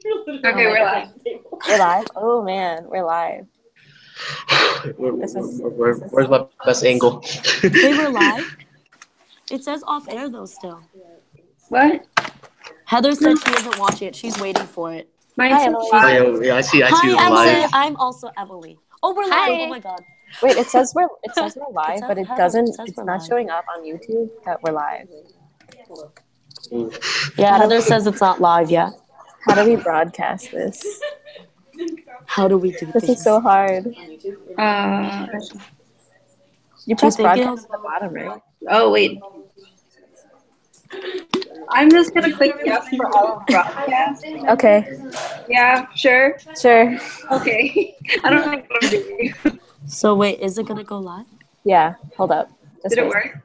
Okay, we're live. We're live? Oh man, we're live. Where's my best angle? Wait, we're live? It says off air though still. What? Heather said she isn't watching it. She's waiting for it. Mine Hi, says Emily. live. Yeah, I see Hi, the Emily. live. I'm also Emily. Oh, we're Hi. live. Oh my god. Wait, it says we're live, says- but it Heather, doesn't. it says It's we're not live. showing up on YouTube that we're live. Yeah, Heather says it's not live yet. How do we broadcast this? How do we do This is so hard. You press think broadcast at the bottom, right? Oh, wait. I'm just going to click yes for all of broadcast. Okay, Yeah, sure. sure. Okay. I don't know what I'm doing. So wait, is it gonna go live? Yeah, hold up. Just Did it wait. work?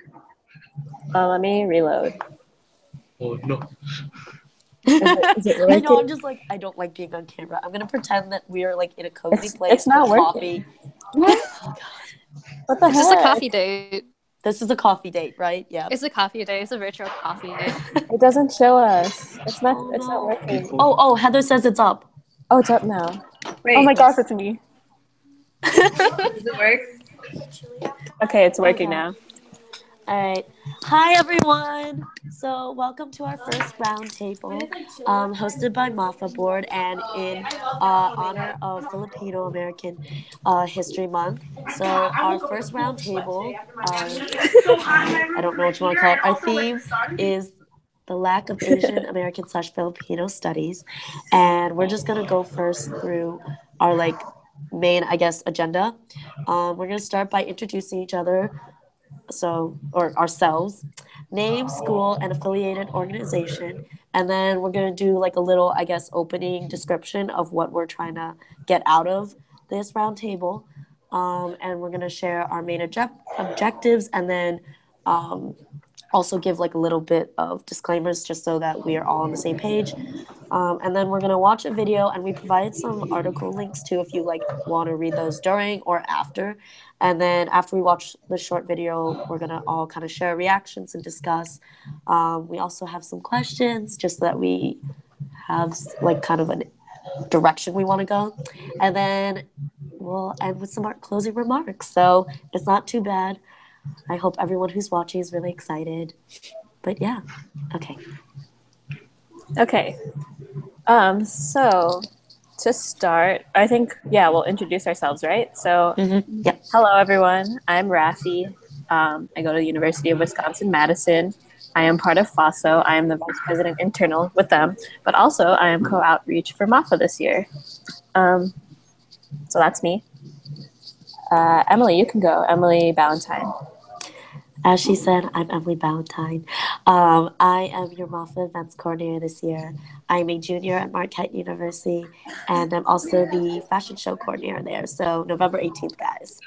Let me reload. Oh no. Is it I working? know, I'm just like, I don't like being on camera. I'm gonna pretend that we are like in a cozy place it's not with working. coffee. What? What the It's heck? just a coffee date. This is a coffee date, right? Yeah. It's a coffee date. It's a virtual coffee date. It doesn't show us. It's not. Oh, It's not no. working. Oh, Heather says it's up. Oh, it's up now. Wait. Oh my gosh, it's me. Does it work? Okay, it's working Okay. now. All right. Hi, everyone. So, welcome to our first roundtable, hosted by Mafa Board and in honor of Filipino American History Month. So, our first roundtable, I don't know what you want to call it. Our theme is the lack of Asian American / Filipino studies, and we're just gonna go first through our main, I guess, agenda. We're gonna start by introducing each other, or ourselves, name, school, and affiliated organization, and then we're going to do like a little, I guess, opening description of what we're trying to get out of this roundtable, and we're going to share our main objectives, and then also give like a little bit of disclaimers just so that we are all on the same page. And then we're gonna watch a video, and we provided some article links too if you like want to read those during or after. And then after we watch the short video, we're gonna all kind of share reactions and discuss. We also have some questions just so that we have like kind of a direction we want to go. And then we'll end with some closing remarks. So it's not too bad. I hope everyone who's watching is really excited. But yeah, okay. Okay. So to start, I think we'll introduce ourselves, right? So, Yep. Hello everyone. I'm Rafi. I go to the University of Wisconsin-Madison. I am part of FASO. I am the vice president internal with them, but also I am co-outreach for Mafa this year. So that's me. Emily, you can go. Emily Ballantyne. As she said, I'm Emily Ballantyne. I am your Mafa events coordinator this year. I'm a junior at Marquette University, and I'm also the fashion show coordinator there. So November 18th, guys.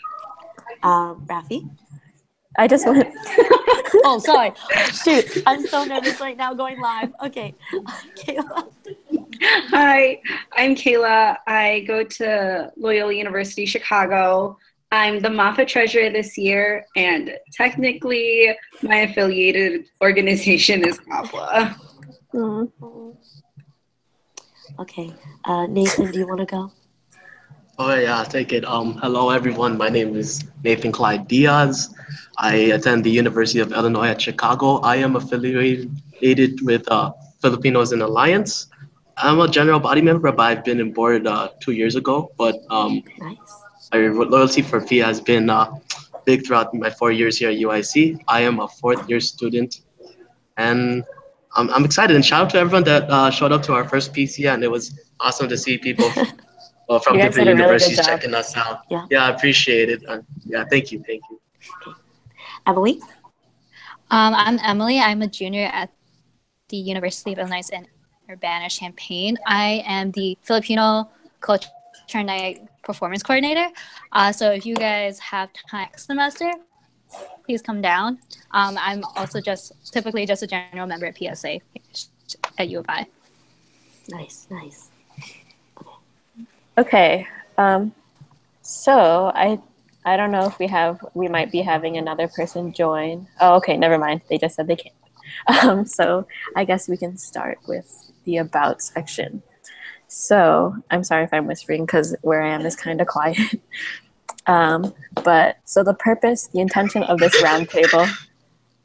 Rafi? I just went. Oh, sorry. Shoot, I'm so nervous right now going live. Okay. Kayla. Hi, I'm Kayla. I go to Loyola University, Chicago. I'm the Mafa treasurer this year, and technically my affiliated organization is CAPLA. Okay. Nathan, do you want to go? Oh yeah, I'll take it. Hello everyone. My name is Nathan Clyde Diaz. I attend the University of Illinois at Chicago. I am affiliated with Filipinos in Alliance. I'm a general body member, but I've been on board 2 years ago. But Nice. my loyalty for FIA has been big throughout my 4 years here at UIC. I am a fourth-year student, and I'm excited. And shout out to everyone that showed up to our first PCA, and it was awesome to see people from You guys different did a really good universities job. checking us out. Yeah. I appreciate it. Yeah, thank you. Okay. Emily? I'm Emily. I'm a junior at the University of Illinois in Urbana-Champaign. I am the Filipino Culture Night Performance Coordinator. So if you guys have time next semester, please come down. I'm also typically just a general member at PSA at U of I. Nice. Okay. So I don't know if we might be having another person join. Oh, okay, never mind. They just said they can't. So I guess we can start with the about section. So I'm sorry if I'm whispering because where I am is kind of quiet. But so the intention of this roundtable.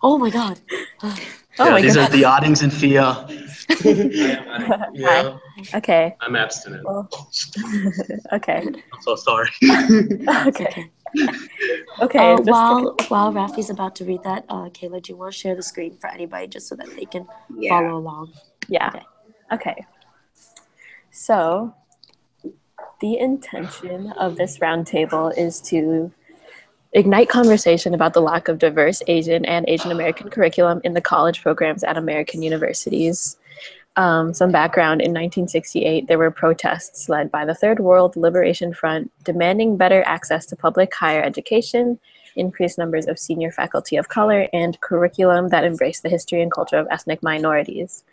Oh my God. Oh my these goodness. are the audience in Fia. Hi. Okay. I'm abstinent. Well, okay. I'm so sorry. Okay. Okay. While Rafi's about to read that, Kayla, do you want to share the screen for anybody just so that they can follow along? Yeah. Okay. So the intention of this roundtable is to ignite conversation about the lack of diverse Asian and Asian American curriculum in the college programs at American universities. Some background: in 1968, there were protests led by the Third World Liberation Front demanding better access to public higher education, increased numbers of senior faculty of color, and curriculum that embraced the history and culture of ethnic minorities.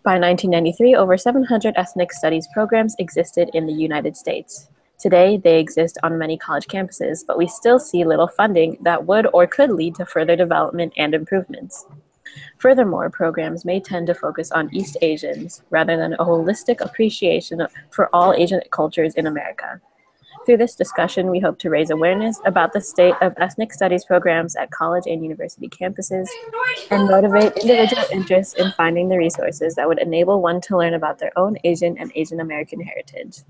By 1993, over 700 ethnic studies programs existed in the United States. Today, they exist on many college campuses, but we still see little funding that would or could lead to further development and improvements. Furthermore, programs may tend to focus on East Asians rather than a holistic appreciation for all Asian cultures in America. Through this discussion, we hope to raise awareness about the state of ethnic studies programs at college and university campuses and motivate individual interest in finding the resources that would enable one to learn about their own Asian and Asian American heritage.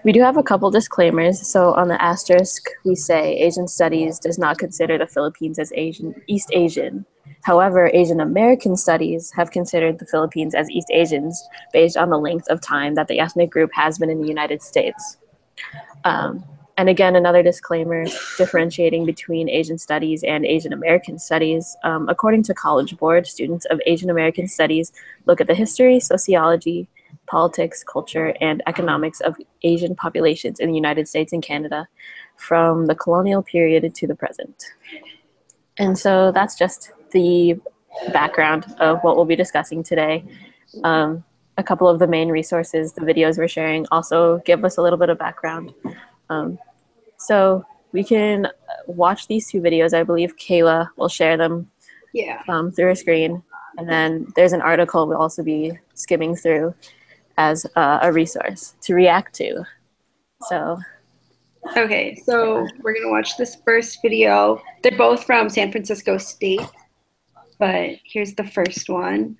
We do have a couple disclaimers. So on the asterisk, we say Asian Studies does not consider the Philippines as East Asian. However, Asian American Studies have considered the Philippines as East Asians based on the length of time that the ethnic group has been in the United States. And again, another disclaimer differentiating between Asian Studies and Asian American Studies. According to College Board, students of Asian American Studies look at the history, sociology, politics, culture, and economics of Asian populations in the United States and Canada from the colonial period to the present. And so that's just the background of what we'll be discussing today. A couple of the main resources, the videos we're sharing, also give us a little bit of background. So we can watch these two videos. I believe Kayla will share them through her screen. And then there's an article we'll also be skimming through as a resource to react to. So. Okay, so we're going to watch this first video. They're both from San Francisco State, but here's the first one.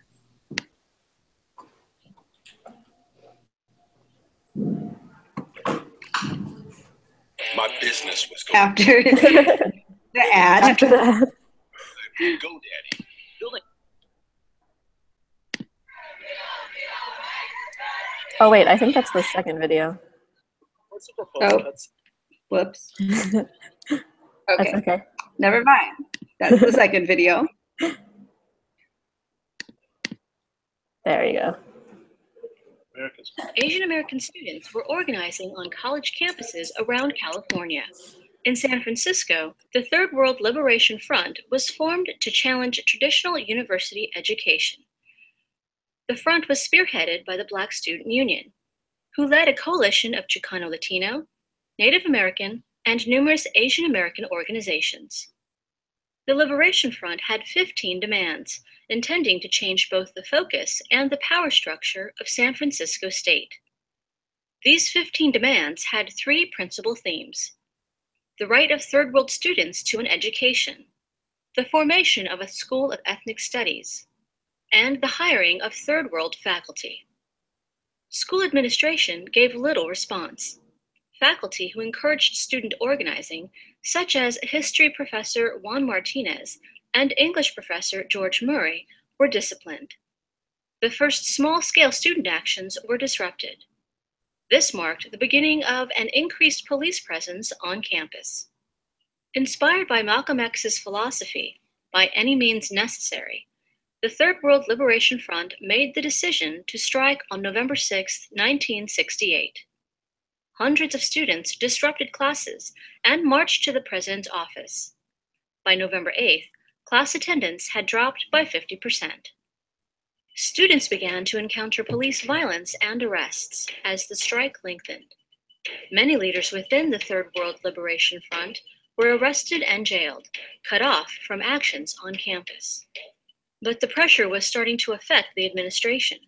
My business was going after the ad. After the ad. GoDaddy. Building. Oh wait, I think that's the second video. What's the proposal? Oh, whoops. That's Okay, okay. never mind. That's the second video. There you go. Asian American students were organizing on college campuses around California. In San Francisco, the Third World Liberation Front was formed to challenge traditional university education. The front was spearheaded by the Black Student Union, who led a coalition of Chicano Latino, Native American, and numerous Asian American organizations. The Liberation Front had 15 demands, intending to change both the focus and the power structure of San Francisco State. These 15 demands had three principal themes: the right of third world students to an education, the formation of a school of ethnic studies, and the hiring of third world faculty. School administration gave little response. Faculty who encouraged student organizing, such as history professor Juan Martinez and English professor George Murray, were disciplined. The first small-scale student actions were disrupted. This marked the beginning of an increased police presence on campus. Inspired by Malcolm X's philosophy, by any means necessary, the Third World Liberation Front made the decision to strike on November 6, 1968. Hundreds of students disrupted classes and marched to the president's office. By November 8th, class attendance had dropped by 50%. Students began to encounter police violence and arrests as the strike lengthened. Many leaders within the Third World Liberation Front were arrested and jailed, cut off from actions on campus. But the pressure was starting to affect the administration.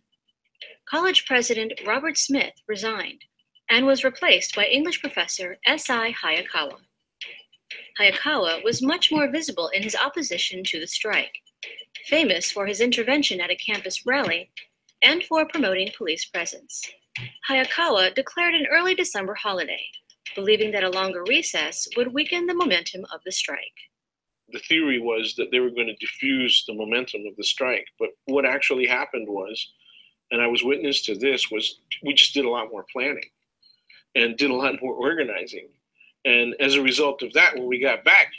College President Robert Smith resigned and was replaced by English professor S.I. Hayakawa. Hayakawa was much more visible in his opposition to the strike, famous for his intervention at a campus rally and for promoting police presence. Hayakawa declared an early December holiday, believing that a longer recess would weaken the momentum of the strike. The theory was that they were going to diffuse the momentum of the strike, but what actually happened was, and I was witness to this, was we just did a lot more planning and did a lot more organizing. And as a result of that, when we got back,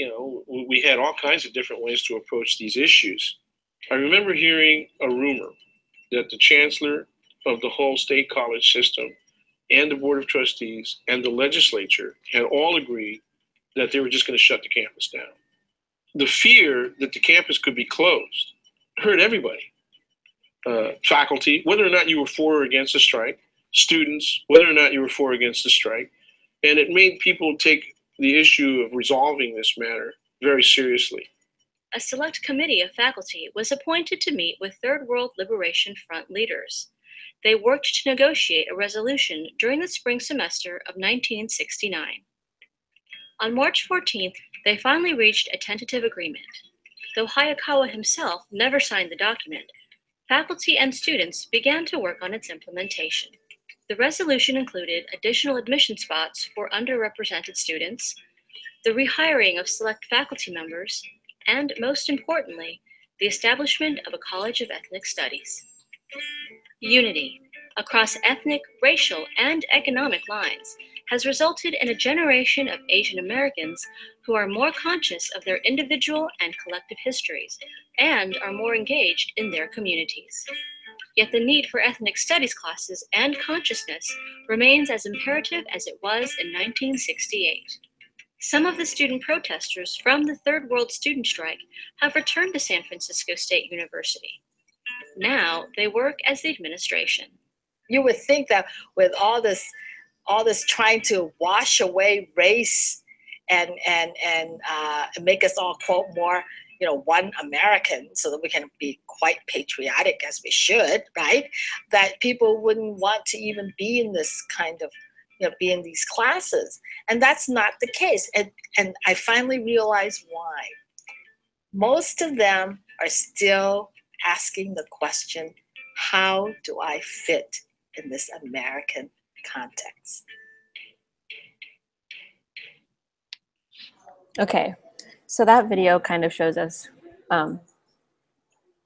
we had all kinds of different ways to approach these issues. I remember hearing a rumor that the chancellor of the whole state college system and the board of trustees and the legislature had all agreed that they were just going to shut the campus down. The fear that the campus could be closed hurt everybody. Faculty, whether or not you were for or against the strike, students, whether or not you were for or against the strike, and it made people take the issue of resolving this matter very seriously. A select committee of faculty was appointed to meet with Third World Liberation Front leaders. They worked to negotiate a resolution during the spring semester of 1969. On March 14th, they finally reached a tentative agreement. Though Hayakawa himself never signed the document, faculty and students began to work on its implementation. The resolution included additional admission spots for underrepresented students, the rehiring of select faculty members, and most importantly, the establishment of a College of Ethnic Studies. Unity across ethnic, racial, and economic lines has resulted in a generation of Asian Americans who are more conscious of their individual and collective histories and are more engaged in their communities. Yet the need for ethnic studies classes and consciousness remains as imperative as it was in 1968. Some of the student protesters from the Third World Student Strike have returned to San Francisco State University. Now they work as the administration. You would think that with all this trying to wash away race and make us all quote more, one American, so that we can be quite patriotic as we should, right? That people wouldn't want to even be in this kind of, be in these classes. And that's not the case. And I finally realized why. Most of them are still asking the question, how do I fit in this American context? Okay, so that video kind of shows us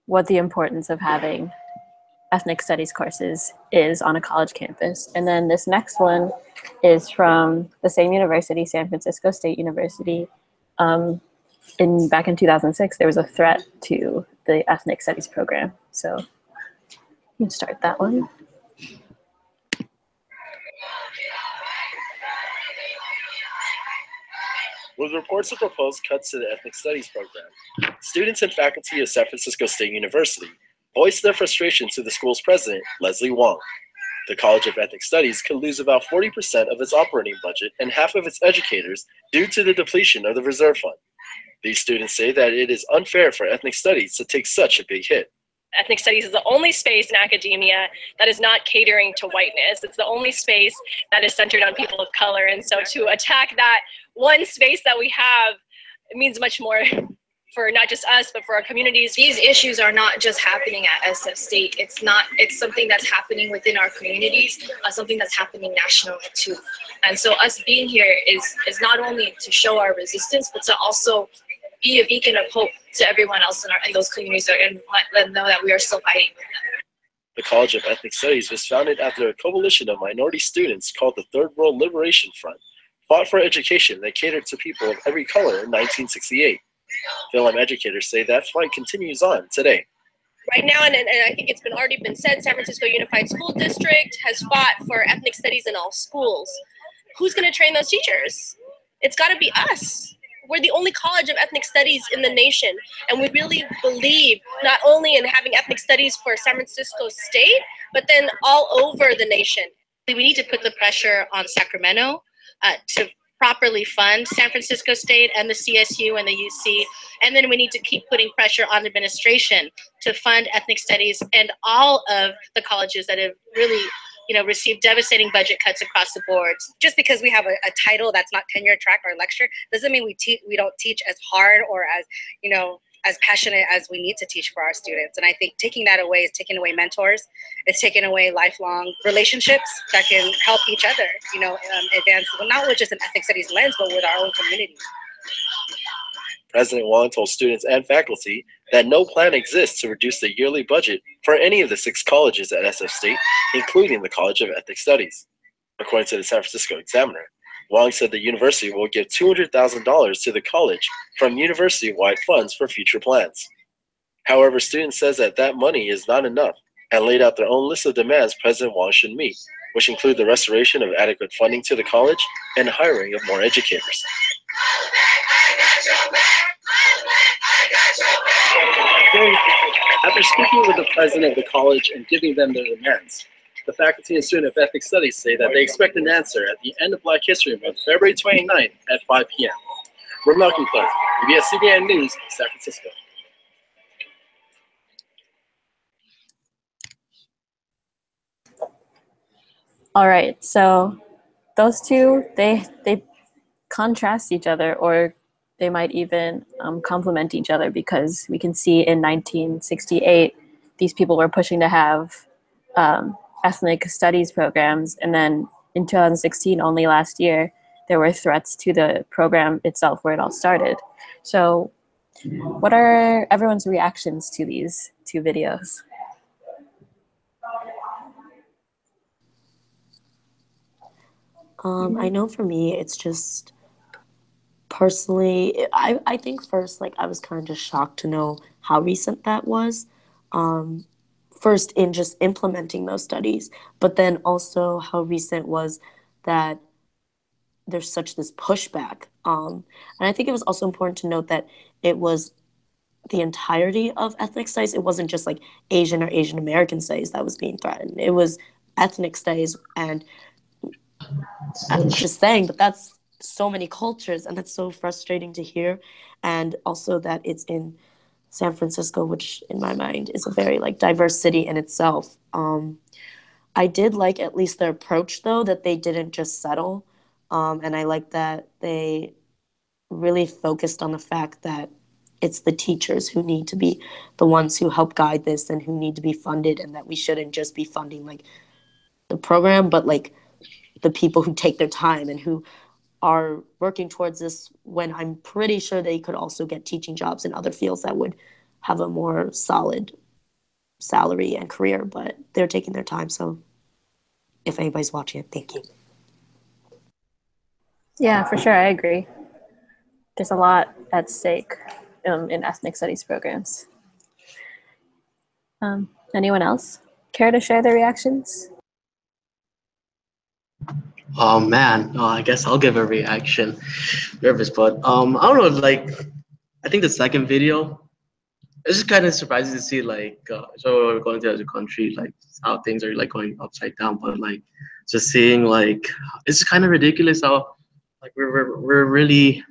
what the importance of having ethnic studies courses is on a college campus. And then this next one is from the same university, San Francisco State University. Back in 2006, there was a threat to the ethnic studies program. So you can start that one. With reports of proposed cuts to the ethnic studies program, students and faculty of San Francisco State University voiced their frustration to the school's president, Leslie Wong. The College of Ethnic Studies could lose about 40% of its operating budget and half of its educators due to the depletion of the reserve fund. These students say that it is unfair for ethnic studies to take such a big hit. Ethnic studies is the only space in academia that is not catering to whiteness. It's the only space that is centered on people of color. And so to attack that one space that we have, it means much more for not just us, but for our communities. These issues are not just happening at SF State. It's something that's happening within our communities, something that's happening nationally too. And so us being here is not only to show our resistance, but to also be a beacon of hope to everyone else in those communities and let them know that we are still fighting with them. The College of Ethnic Studies was founded after a coalition of minority students called the Third World Liberation Front fought for education that catered to people of every color in 1968. FAHM educators say that fight continues on today. Right now, and I think it's already been said, San Francisco Unified School District has fought for ethnic studies in all schools. Who's going to train those teachers? It's got to be us. We're the only college of ethnic studies in the nation, and we really believe not only in having ethnic studies for San Francisco State, but then all over the nation. We need to put the pressure on Sacramento to properly fund San Francisco State and the CSU and the UC. And then we need to keep putting pressure on the administration to fund ethnic studies and all of the colleges that have really, received devastating budget cuts across the board. Just because we have a title that's not tenure track or lecture doesn't mean we don't teach as hard or as passionate as we need to teach for our students. And I think taking that away is taking away mentors. It's taking away lifelong relationships that can help each other, advance, well, not with just an ethnic studies lens, but with our own communities. President Wong told students and faculty that no plan exists to reduce the yearly budget for any of the 6 colleges at SF State, including the College of Ethnic Studies. According to the San Francisco Examiner, Wong said the university will give $200,000 to the college from university-wide funds for future plans. However, students says that money is not enough and laid out their own list of demands President Wong should meet, which include the restoration of adequate funding to the college and hiring of more educators. After speaking with the president of the college and giving them their demands, the faculty and student of ethnic studies say that they expect an answer at the end of Black History Month, February 29th at 5 p.m. We're Malcolm Clark, CBN News, San Francisco. All right, so those two, they contrast each other, or they might even complement each other, because we can see in 1968, these people were pushing to have ethnic studies programs, and then in 2016, only last year, there were threats to the program itself where it all started. So what are everyone's reactions to these 2 videos? I know for me, it's just personally, I think first, I was kind of just shocked to know how recent that was. First in just implementing those studies, but then also how recent was that there's such this pushback. And I think it was also important to note that it was the entirety of ethnic studies. It wasn't just Asian or Asian American studies that was being threatened. It was ethnic studies, and I'm just saying, but that's so many cultures, and that's so frustrating to hear. And also that it's in San Francisco, which in my mind is a very diverse city in itself. I did like at least their approach, though, that they didn't just settle. And I like that they really focused on the fact that it's the teachers who need to be the ones who help guide this and who need to be funded, and that we shouldn't just be funding the program, but the people who take their time and who are working towards this, when I'm pretty sure they could also get teaching jobs in other fields that would have a more solid salary and career, but they're taking their time. So if anybody's watching it, thank you. Yeah, for sure, I agree. There's a lot at stake in ethnic studies programs. Anyone else care to share their reactions? Oh man, I guess I'll give a reaction. Nervous, but I don't know. I think the second video, it's just kind of surprising to see so we're going to the other country, how things are going upside down. But just seeing it's just kind of ridiculous how we're really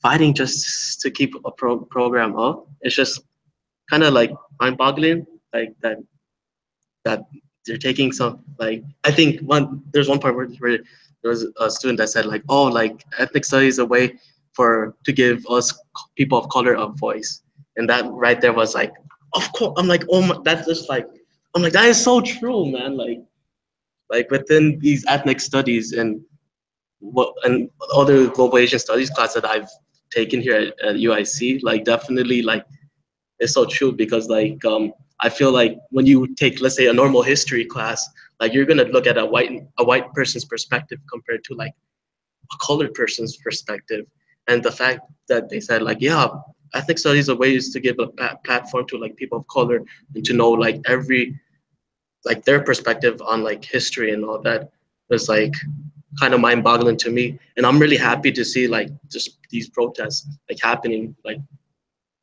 fighting just to keep a program up. It's just kind of mind-boggling, that they're taking some I think there's one part where there was a student that said ethnic studies is a way to give us people of color a voice, and that right there was of course. I'm oh my, that's just I'm that is so true, man. Within these ethnic studies and other global Asian studies class that I've taken here at UIC, definitely it's so true, because I feel when you take, let's say, a normal history class, you're gonna look at a white person's perspective compared to a colored person's perspective, and the fact that they said yeah, ethnic studies are ways to give a platform to people of color and to know every their perspective on history and all that was kind of mind-boggling to me. And I'm really happy to see just these protests happening,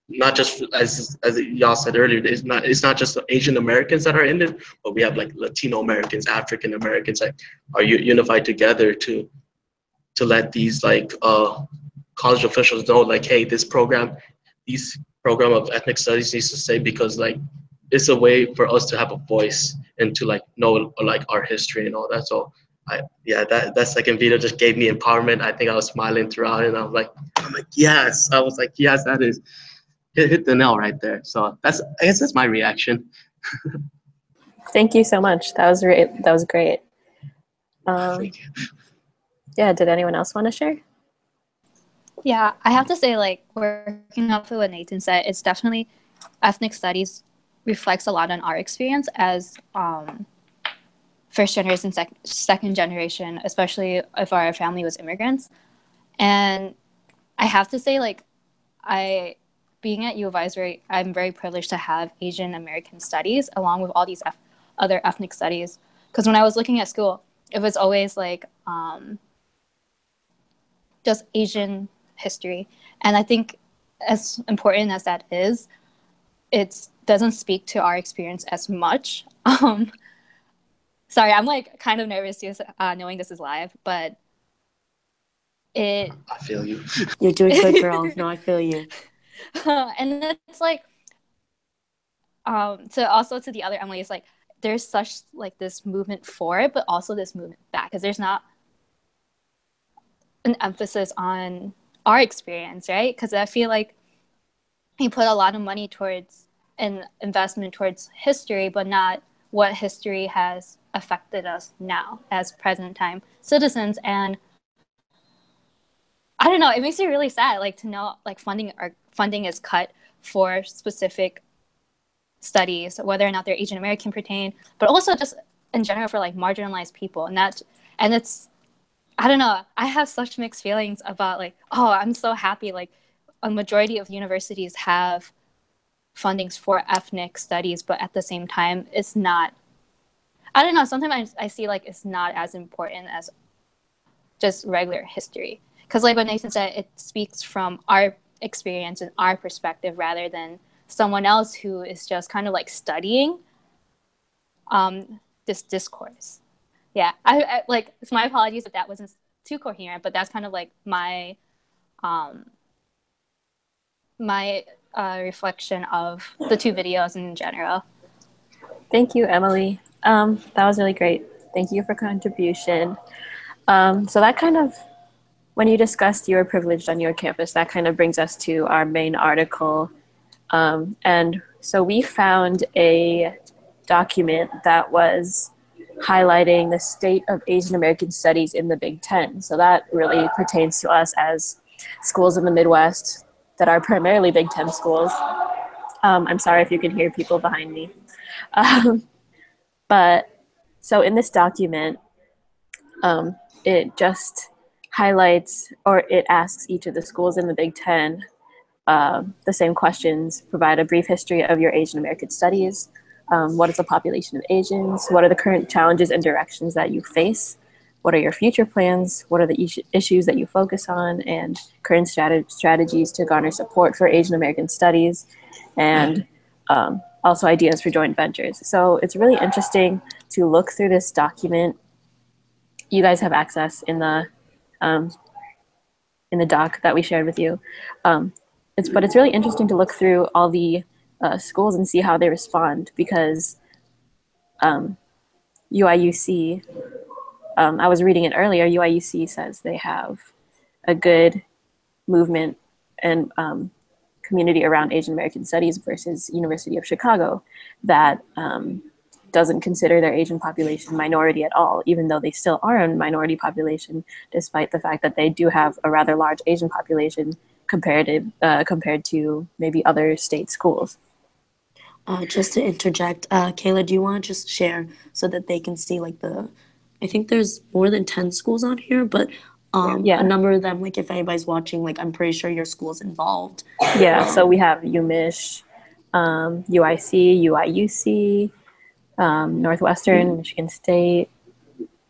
not just as y'all said earlier, it's not just Asian Americans that are in it, but we have Latino Americans, African Americans are unified together to to let these like college officials know, like, hey, this program of ethnic studies needs to stay, because like it's a way for us to have a voice and to like know like our history and all that. So that second video just gave me empowerment. I think I was smiling throughout, and I'm like yes, I was like yes, that is hit the nail right there. So I guess that's my reaction. Thank you so much. That was great. That was great. Thank you. Yeah, did anyone else want to share? Yeah, I have to say, like, working off of what Nathan said, it's definitely ethnic studies reflects a lot on our experience as first generation, second generation, especially if our family was immigrants. And I have to say, like, being at U of I I'm very privileged to have Asian American studies along with all these other ethnic studies. Because when I was looking at school, it was always like just Asian history. And I think as important as that is, it doesn't speak to our experience as much. Sorry, I'm like kind of nervous just knowing this is live, but I feel you. You're doing good, girl. No, I feel you. And it's like, to the other Emily, it's like there's such like this movement for it, but also this movement back, because there's not an emphasis on our experience, right? Because I feel like he put a lot of money towards an investment towards history, but not what history has affected us now as present time citizens. And I don't know, it makes me really sad, like, to know like funding is cut for specific studies, whether or not they're Asian American pertain, but also just in general for like marginalized people. And it's, I don't know, I have such mixed feelings about like, oh, I'm so happy like a majority of universities have fundings for ethnic studies, but at the same time, it's not, I don't know, sometimes I see like it's not as important as just regular history. Because like what Nathan said, it speaks from our experience and our perspective rather than someone else who is just kind of like studying this discourse. Yeah, I like, it's my apologies if that wasn't too coherent, but that's kind of like my reflection of the two videos in general. Thank you, Emily. That was really great. Thank you for contribution. So that kind of, when you discussed you were privileged on your campus, that kind of brings us to our main article. And so we found a document that was highlighting the state of Asian American studies in the Big Ten. So that really pertains to us as schools in the Midwest that are primarily Big Ten schools. I'm sorry if you can hear people behind me. But so in this document, it just highlights, or it asks each of the schools in the Big Ten the same questions. Provide a brief history of your Asian American studies. What is the population of Asians? What are the current challenges and directions that you face? What are your future plans? What are the issues that you focus on? And current strategies to garner support for Asian American studies, and also ideas for joint ventures. So it's really interesting to look through this document. You guys have access in the doc that we shared with you. But it's really interesting to look through all the schools and see how they respond, because UIUC, I was reading it earlier, UIUC says they have a good movement and community around Asian American studies versus University of Chicago that doesn't consider their Asian population minority at all, even though they still are a minority population, despite the fact that they do have a rather large Asian population compared to maybe other state schools. Just to interject, Kayla, do you want to just share so that they can see like I think there's more than 10 schools on here, but a number of them, like if anybody's watching, like I'm pretty sure your school's involved. Yeah, so we have UMich, UIC, UIUC, Northwestern, Michigan State,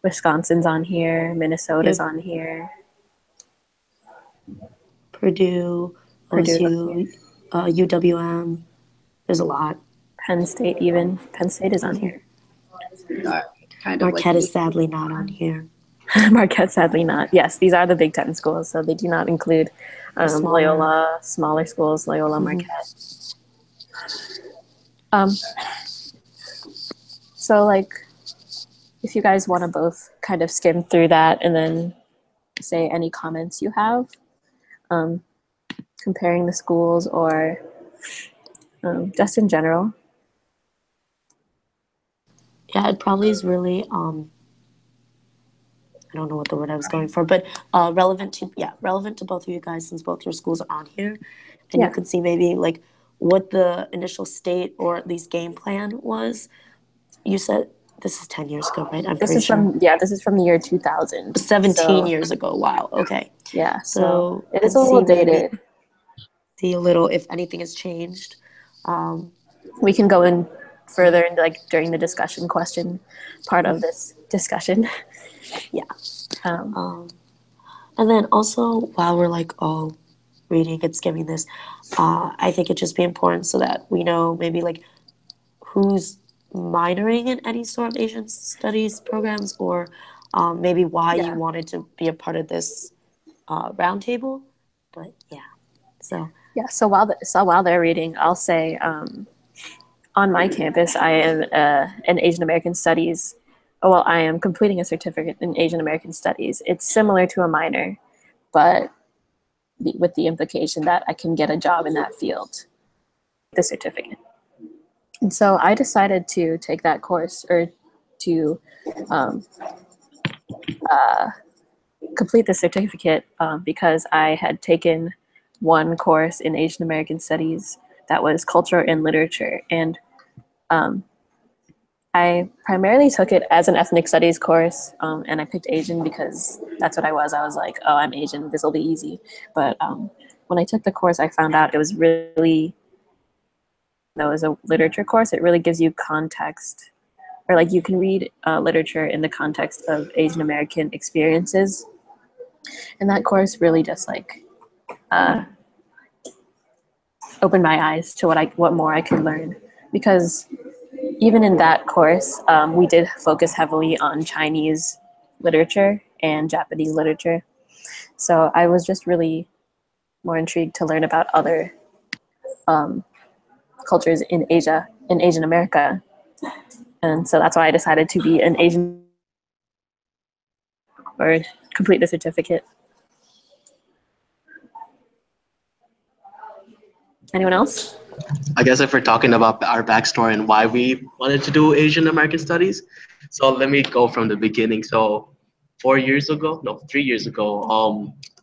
Wisconsin's on here, Minnesota's on here. Purdue, OSU, UWM. There's a lot. Penn State even. Penn State is on here. Marquette is sadly not on here. Marquette, sadly not. Yes, these are the Big Ten schools, so they do not include Loyola, smaller schools, Loyola, Marquette. So like, if you guys want to both kind of skim through that and then say any comments you have, comparing the schools or just in general. Yeah, it probably is really I don't know what the word I was going for, but relevant to both of you guys, since both your schools are on here, and you could see maybe like what the initial state or at least game plan was. You said this is 10 years ago, right? This is from the year 2000. 17 years ago. Wow. Okay. Yeah. So it is a little dated. See a little if anything has changed. We can go in further into like during the discussion question part of this discussion. Yeah. And then also while we're like all reading and skimming this, I think it'd just be important so that we know maybe like who's minoring in any sort of Asian studies programs, or maybe why you wanted to be a part of this roundtable. But so while they're reading, I'll say on my campus I am an Asian American Studies. Well, I am completing a certificate in Asian American Studies. It's similar to a minor, but with the implication that I can get a job in that field, the certificate. And so I decided to take that course, or to complete the certificate because I had taken one course in Asian American Studies that was culture and literature. And I primarily took it as an ethnic studies course, and I picked Asian because that's what I was. I was like, oh, I'm Asian, this will be easy. But when I took the course, I found out it was really, as a literature course, it really gives you context, or like you can read literature in the context of Asian American experiences. And that course really just like opened my eyes to what more I could learn, because even in that course, we did focus heavily on Chinese literature and Japanese literature. So I was just really more intrigued to learn about other cultures in Asia, in Asian America. And so that's why I decided to be an Asian, or complete the certificate. Anyone else? I guess if we're talking about our backstory and why we wanted to do Asian American Studies, so let me go from the beginning. So 3 years ago,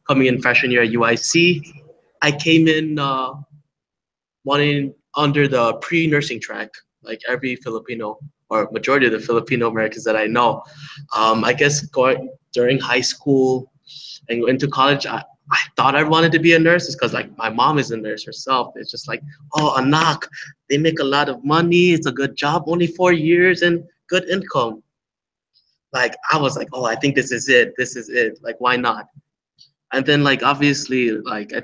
coming in freshman year at UIC, I came in wanting under the pre-nursing track, like every Filipino or majority of the Filipino Americans that I know. I guess going during high school and into college, I thought I wanted to be a nurse, because like my mom is a nurse herself. It's just like, oh, anak, they make a lot of money. It's a good job, only 4 years and good income. Like I was like, oh, I think this is it. This is it. Like, why not? And then like obviously, like I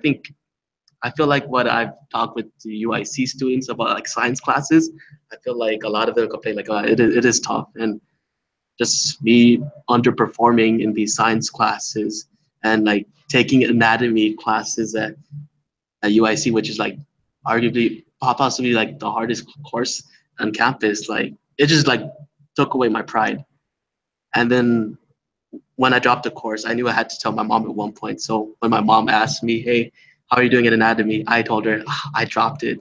feel like what I've talked with the UIC students about like science classes, I feel like a lot of them complain like, it is tough, and just me underperforming in these science classes and like taking anatomy classes at UIC, which is like arguably possibly like the hardest course on campus. Like it just like took away my pride. And then when I dropped the course, I knew I had to tell my mom at one point. So when my mom asked me, hey, how are you doing in anatomy? I told her, I dropped it.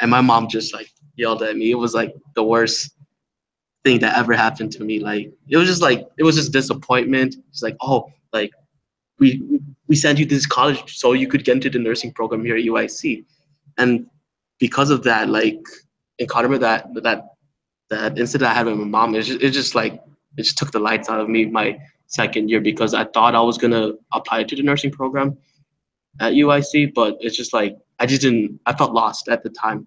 And my mom just like yelled at me. It was like the worst thing that ever happened to me. Like it was just disappointment. It's like, oh, like we sent you to this college so you could get into the nursing program here at UIC. And because of that, like in Carter, that incident I had with my mom, it just took the lights out of me my second year, because I thought I was gonna apply to the nursing program at UIC, but it's just like I felt lost at the time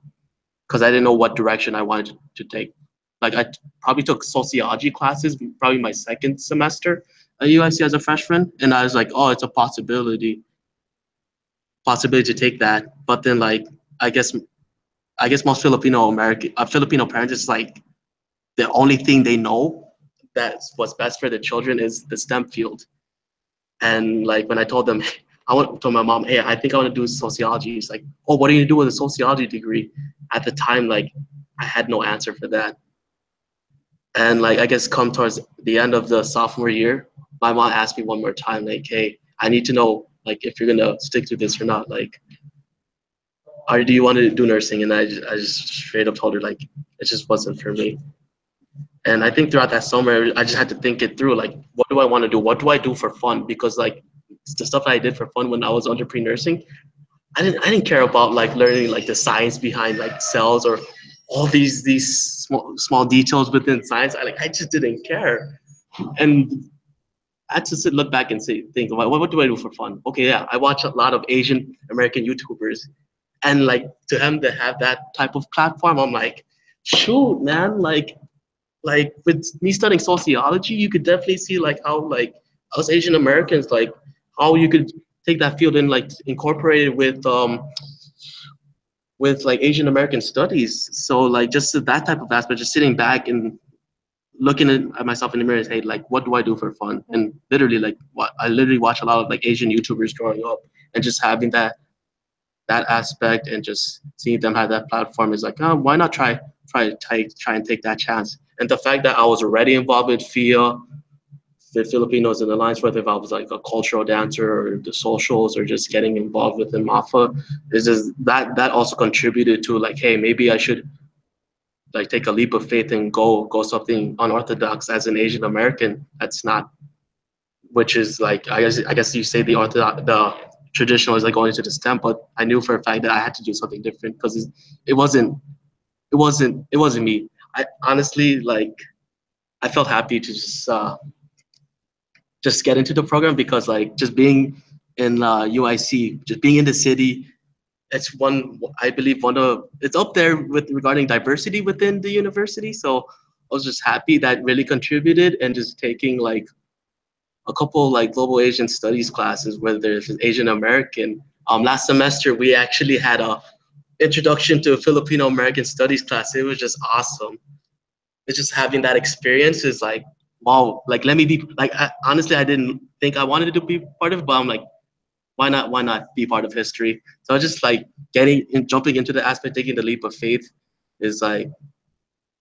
because I didn't know what direction I wanted to take. Like I probably took sociology classes probably my second semester at UIC as a freshman, and I was like, oh, it's a possibility to take that. But then like I guess most Filipino parents, it's like the only thing they know that's what's best for the children is the STEM field. And like when I told them, told my mom, hey, I think I want to do sociology. She's like, oh, what are you gonna do with a sociology degree? At the time, like I had no answer for that. And like I guess come towards the end of the sophomore year, my mom asked me one more time, like, hey, I need to know like if you're gonna stick to this or not. Like, or do you want to do nursing? And I just straight up told her like it just wasn't for me. And I think throughout that summer, I just had to think it through. Like, what do I want to do? What do I do for fun? Because like the stuff that I did for fun when I was under pre-nursing, I didn't care about like learning like the science behind like cells or all these small details within science. I just didn't care. And I had to look back and think about what do I do for fun? Okay, yeah, I watch a lot of Asian American YouTubers, and like to them to have that type of platform, I'm like, shoot, man, like with me studying sociology, you could definitely see like how like us Asian Americans, like how you could take that field and like incorporate it with like Asian American studies. So like just that type of aspect, just sitting back and looking at myself in the mirror and say like, what do I do for fun? And literally like I literally watch a lot of like Asian YouTubers growing up and just having that aspect and just seeing them have that platform is like, oh, why not try and take that chance? And the fact that I was already involved with FIA, the Filipinos in the Alliance for, if I was like a cultural dancer or the socials or just getting involved with the Mafa, is just that also contributed to like, hey, maybe I should like take a leap of faith and go something unorthodox as an Asian American. That's not, which is like I guess you say the traditional is like going into the STEM, but I knew for a fact that I had to do something different because it wasn't me. I honestly like I felt happy to just get into the program because like just being in UIC, just being in the city, it's I believe it's up there with regarding diversity within the university. So I was just happy that really contributed and just taking like a couple like global Asian studies classes, whether it's Asian American. Last semester we actually had a introduction to a Filipino American studies class. It was just awesome. It's just having that experience is like, wow, like let me be like honestly I didn't think I wanted to be part of it, but I'm like, why not be part of history? So I just like jumping into the aspect, taking the leap of faith is like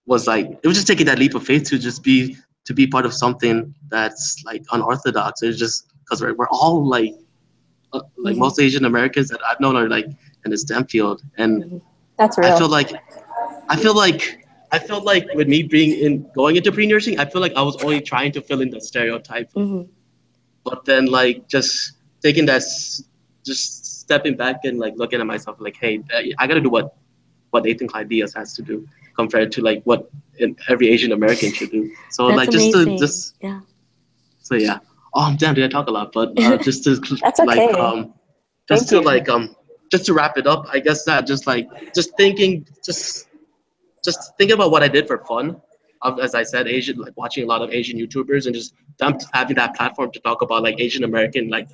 it was just taking that leap of faith to be part of something that's like unorthodox. It's just because we're all like most Asian Americans that I've known are like in the STEM field, and that's real. I feel like with me going into pre-nursing, I feel like I was only trying to fill in the stereotype. But then like just taking that, just stepping back and like looking at myself like, hey, I gotta do what Nathan Clyde Diaz has to do compared to like what every Asian American should do. So That's like amazing. yeah. So yeah. Oh damn, did I talk a lot? But just to That's okay. like just to like just to wrap it up, I guess that just thinking about what I did for fun. As I said, Asian, like watching a lot of Asian YouTubers and just them having that platform to talk about like Asian American like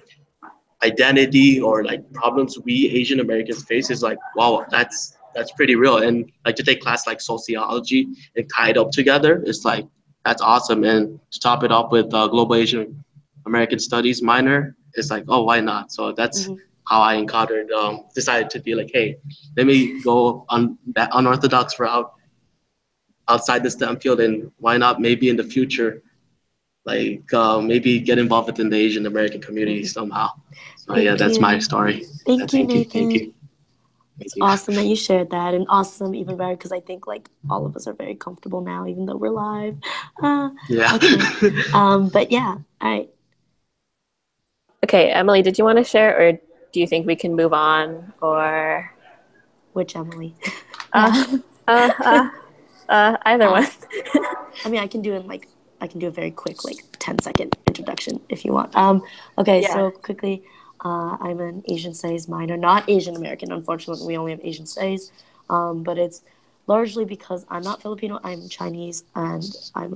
identity or like problems we Asian Americans face is like, wow, that's pretty real. And like to take class like sociology and tie it up together, it's like that's awesome. And to top it up with global Asian American studies minor, it's like, oh, why not? So that's how I decided to be like, hey, let me go on that unorthodox route outside the STEM field, and why not maybe in the future like maybe get involved within the Asian American community somehow. So yeah, that's my story. Thank you, Nathan. Thank you. It's awesome that you shared that, and awesome even better because I think like all of us are very comfortable now, even though we're live. Yeah. Okay. But yeah, all right. Okay, Emily, did you want to share, or do you think we can move on, or which Emily? Either one. I mean, I can do a very quick like 10-second introduction if you want. Okay, so quickly, I'm an Asian Studies minor, not Asian American. Unfortunately, we only have Asian Studies, but it's largely because I'm not Filipino. I'm Chinese, and I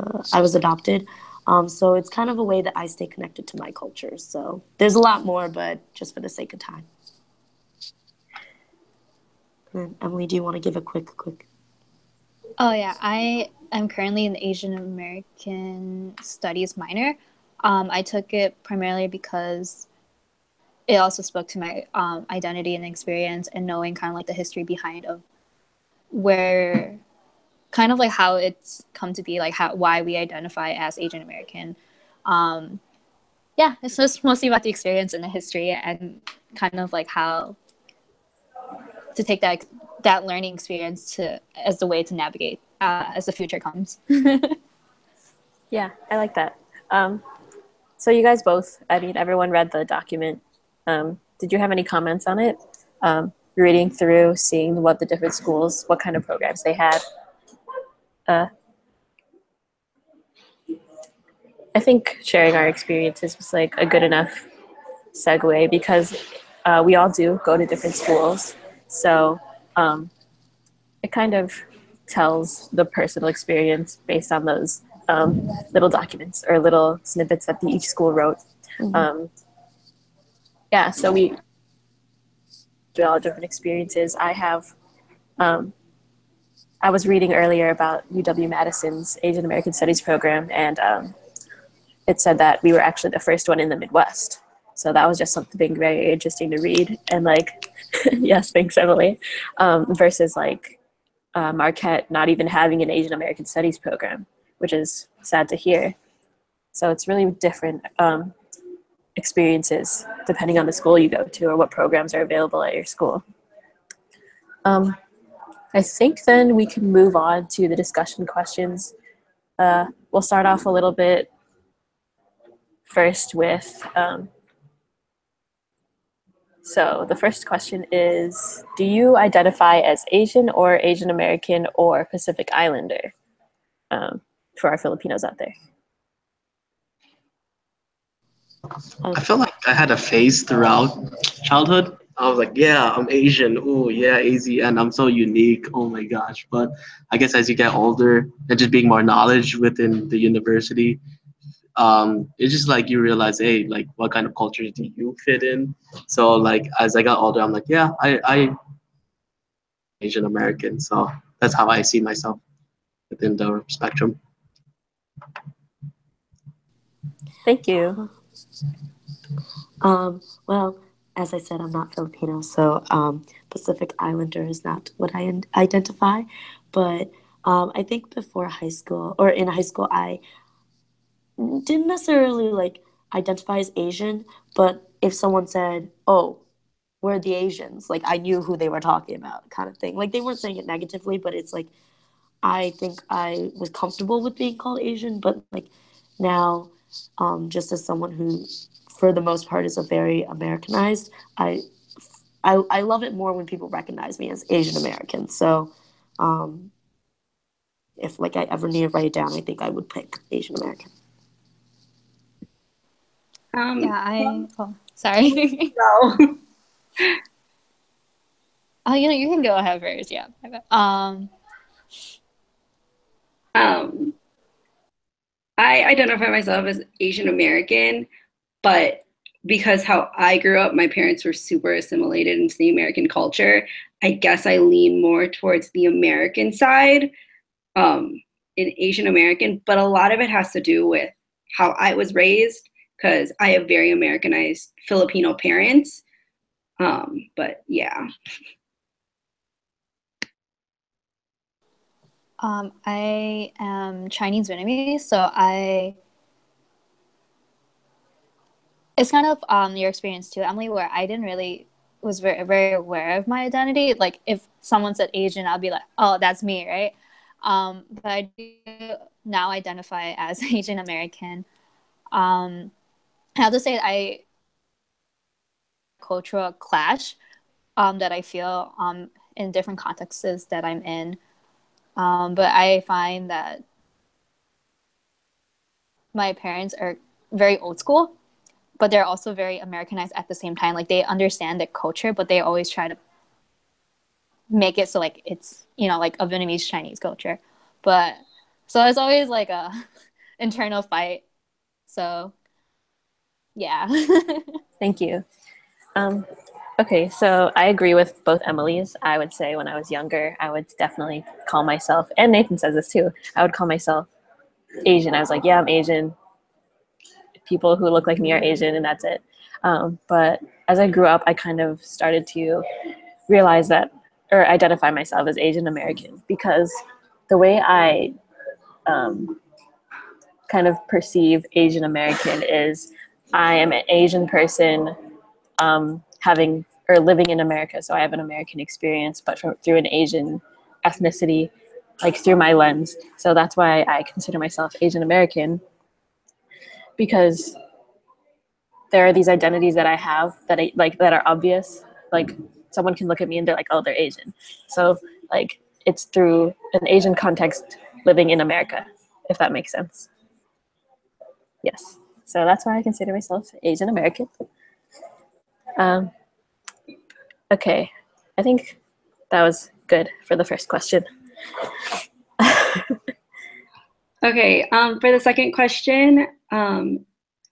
was adopted. So it's kind of a way that I stay connected to my culture. So there's a lot more, but just for the sake of time. And Emily, do you want to give a quick? Oh yeah, I am currently an Asian American Studies minor. I took it primarily because it also spoke to my identity and experience, and knowing kind of like the history behind of where kind of like how it's come to be, like why we identify as Asian American. Yeah, it's just mostly about the experience and the history, and kind of like how to take that learning experience to as the way to navigate as the future comes. Yeah, I like that. So you guys both, I mean, everyone read the document. Did you have any comments on it? Reading through, seeing what the different schools, what kind of programs they had. I think sharing our experiences was like a good enough segue because we all do go to different schools. So it kind of tells the personal experience based on those little documents or little snippets that each school wrote. Yeah, so we do all different experiences. I was reading earlier about UW-Madison's Asian American Studies program, and it said that we were actually the first one in the Midwest. So that was just something very interesting to read. And like, yes, thanks, Emily. Versus like Marquette not even having an Asian American Studies program, which is sad to hear. So it's really different experiences depending on the school you go to or what programs are available at your school. I think then we can move on to the discussion questions. We'll start off a little bit first with, so the first question is, do you identify as Asian or Asian American or Pacific Islander, for our Filipinos out there? I feel like I had a phase throughout childhood. I was like, yeah, I'm Asian. Oh, yeah, AZN. I'm so unique. Oh my gosh. But I guess as you get older and just being more knowledge within the university, it's just like you realize, hey, like what kind of cultures do you fit in? So like as I got older, I'm like, yeah, I Asian American. So that's how I see myself within the spectrum. Thank you. Well, as I said, I'm not Filipino, so Pacific Islander is not what I identify. But I think before high school, or in high school, I didn't necessarily like identify as Asian, but if someone said, "Oh, we're the Asians," like I knew who they were talking about, kind of thing. Like they weren't saying it negatively, but it's like I think I was comfortable with being called Asian, but like now, just as someone who, for the most part, is a very Americanized, I love it more when people recognize me as Asian American. So, if like I ever need to write it down, I think I would pick Asian American. Sorry. No. Oh, you can go ahead first. Yeah. I identify myself as Asian American, but because how I grew up, my parents were super assimilated into the American culture. I guess I lean more towards the American side, in Asian American, but a lot of it has to do with how I was raised because I have very Americanized Filipino parents. But yeah. I am Chinese Vietnamese, so it's kind of your experience too, Emily, where I didn't really was very, very aware of my identity. Like if someone said Asian, I'll be like, oh, that's me, right? But I do now identify as Asian American. I have to say I cultural clash that I feel in different contexts that I'm in. But I find that my parents are very old school, but they're also very Americanized at the same time. Like they understand the culture, but they always try to make it so like it's, like a Vietnamese Chinese culture. But so it's always like a internal fight. So yeah. Thank you. Okay, so I agree with both Emily's. I would say when I was younger, I would definitely call myself, and Nathan says this too, I would call myself Asian. I was like, yeah, I'm Asian. People who look like me are Asian, and that's it. But as I grew up, I kind of started to realize that, or identify myself as Asian American, because the way I kind of perceive Asian American is I am an Asian person having or living in America, so I have an American experience, but through an Asian ethnicity, like through my lens. So that's why I consider myself Asian American, because there are these identities that I have that I like that are obvious. Like someone can look at me and they're like, oh, they're Asian. So like it's through an Asian context living in America, if that makes sense. Yes. So that's why I consider myself Asian American. Okay, I think that was good for the first question. Okay, for the second question,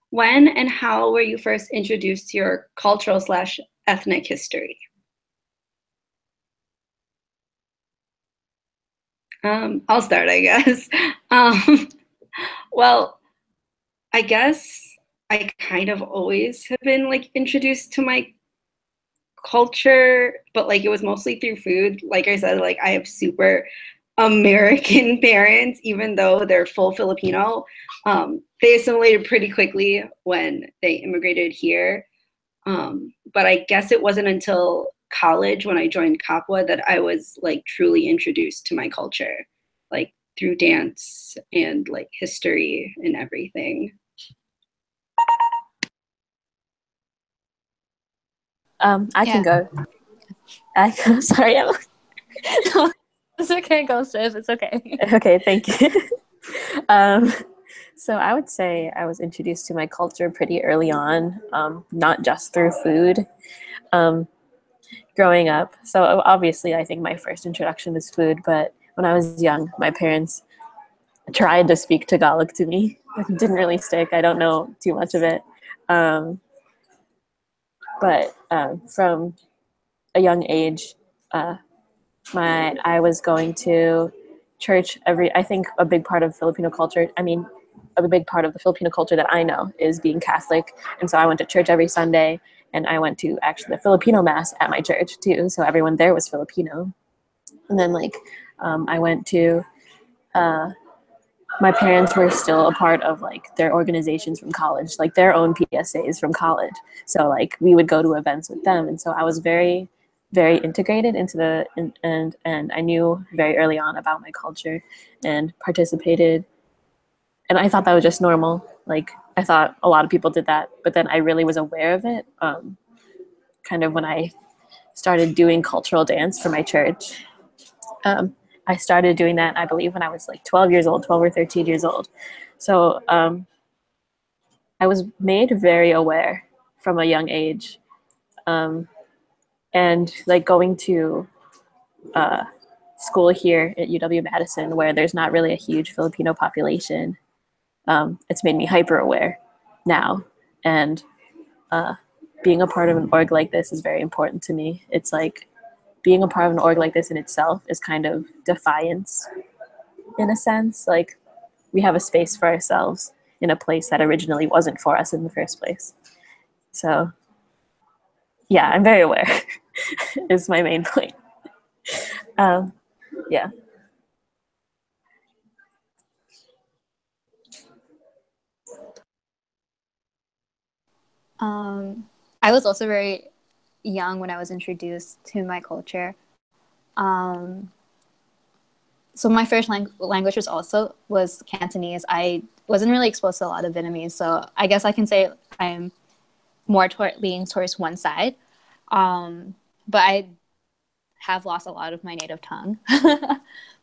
when and how were you first introduced to your cultural / ethnic history? I'll start, I guess. Well, I guess I kind of always have been like introduced to my culture, but like it was mostly through food. Like I said, like I have super American parents, even though they're full Filipino. They assimilated pretty quickly when they immigrated here. But I guess it wasn't until college when I joined Kapwa that I was like truly introduced to my culture, like through dance and like history and everything. I can go. Sorry, Emma. It's okay, go Siv. It's okay. Okay, thank you. So I would say I was introduced to my culture pretty early on, not just through food. Growing up, so obviously I think my first introduction was food, but when I was young, my parents tried to speak Tagalog to me. It didn't really stick. I don't know too much of it. But from a young age, I was going to church I think a big part of Filipino culture, a big part of the Filipino culture that I know is being Catholic. And so I went to church every Sunday, and I went to actually the Filipino mass at my church too. So everyone there was Filipino. And then I went to, my parents were still a part of like their organizations from college, like their own PSAs from college. So like we would go to events with them. And so I was very, very integrated into and I knew very early on about my culture and participated. And I thought that was just normal. Like I thought a lot of people did that, but then I really was aware of it kind of when I started doing cultural dance for my church. I started doing that, I believe, when I was like 12 years old, 12 or 13 years old. So I was made very aware from a young age. And like going to school here at UW-Madison, where there's not really a huge Filipino population, it's made me hyper aware now. And being a part of an org like this is very important to me. It's like being a part of an org like this in itself is kind of defiance in a sense. Like we have a space for ourselves in a place that originally wasn't for us in the first place. So yeah, I'm very aware is my main point. Yeah. I was also very young when I was introduced to my culture. So my first language was Cantonese. I wasn't really exposed to a lot of Vietnamese, so I guess I can say I'm more leaning towards one side. But I have lost a lot of my native tongue.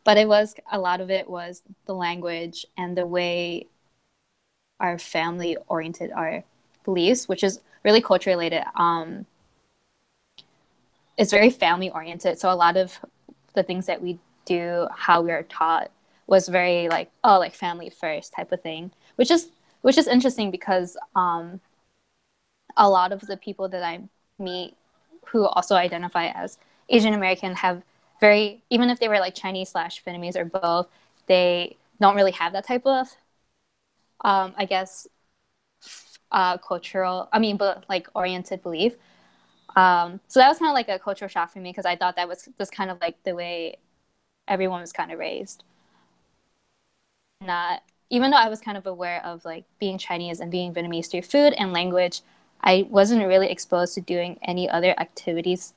But a lot of it was the language and the way our family oriented our beliefs, which is really culture related. It's very family oriented. So a lot of the things that we do, how we are taught, was very like family first type of thing, which is interesting because a lot of the people that I meet who also identify as Asian American have even if they were like Chinese/Vietnamese or both, they don't really have that type of, I guess, but like oriented belief. So that was kind of like a cultural shock for me because I thought that was just kind of like the way everyone was kind of raised. Even though I was kind of aware of like being Chinese and being Vietnamese through food and language, I wasn't really exposed to doing any other activities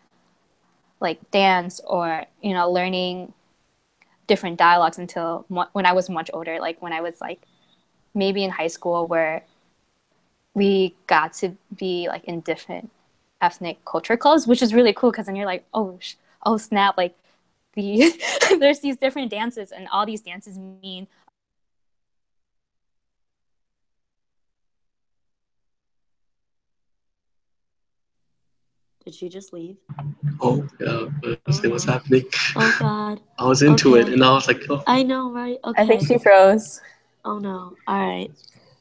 like dance or, learning different dialogues until when I was much older, like when I was like maybe in high school, where we got to be like in different ethnic culture clubs, which is really cool because then you're like, oh snap, like there's these different dances and all these dances mean. Did she just leave? Oh, yeah, let's see what's happening. Oh, God. I was into it, and I was like, oh. I know, right? Okay. I think she froze. Oh, no. All right.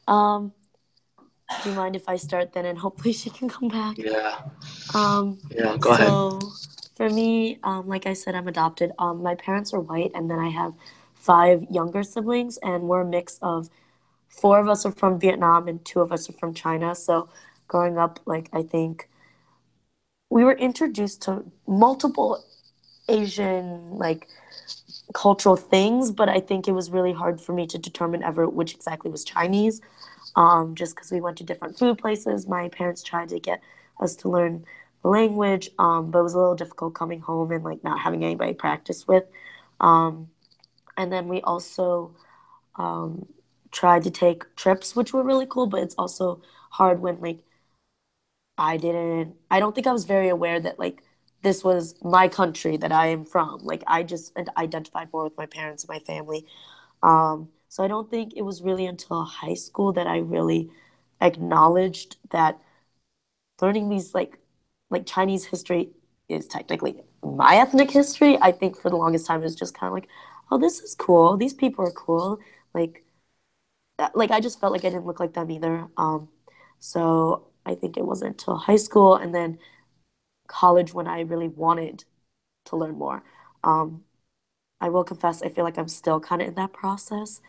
Do you mind if I start then, and hopefully she can come back? Yeah. Yeah, go ahead. So, for me, like I said, I'm adopted. My parents are white, and then I have 5 younger siblings, and we're a mix of 4 of us are from Vietnam and 2 of us are from China. So, growing up, like, I think we were introduced to multiple Asian like cultural things, but I think it was really hard for me to determine ever which exactly was Chinese. Just because we went to different food places. My parents tried to get us to learn the language, but it was a little difficult coming home and like not having anybody practice with. And then we also tried to take trips, which were really cool, but it's also hard when like I don't think I was very aware that like this was my country that I am from. Like I just identified more with my parents and my family. So I don't think it was really until high school that I really acknowledged that learning these like Chinese history is technically my ethnic history. I think for the longest time it was just kind of like, oh, this is cool. These people are cool. Like I just felt like I didn't look like them either. So I think it wasn't until high school and then college when I really wanted to learn more. I will confess, I feel like I'm still kind of in that process.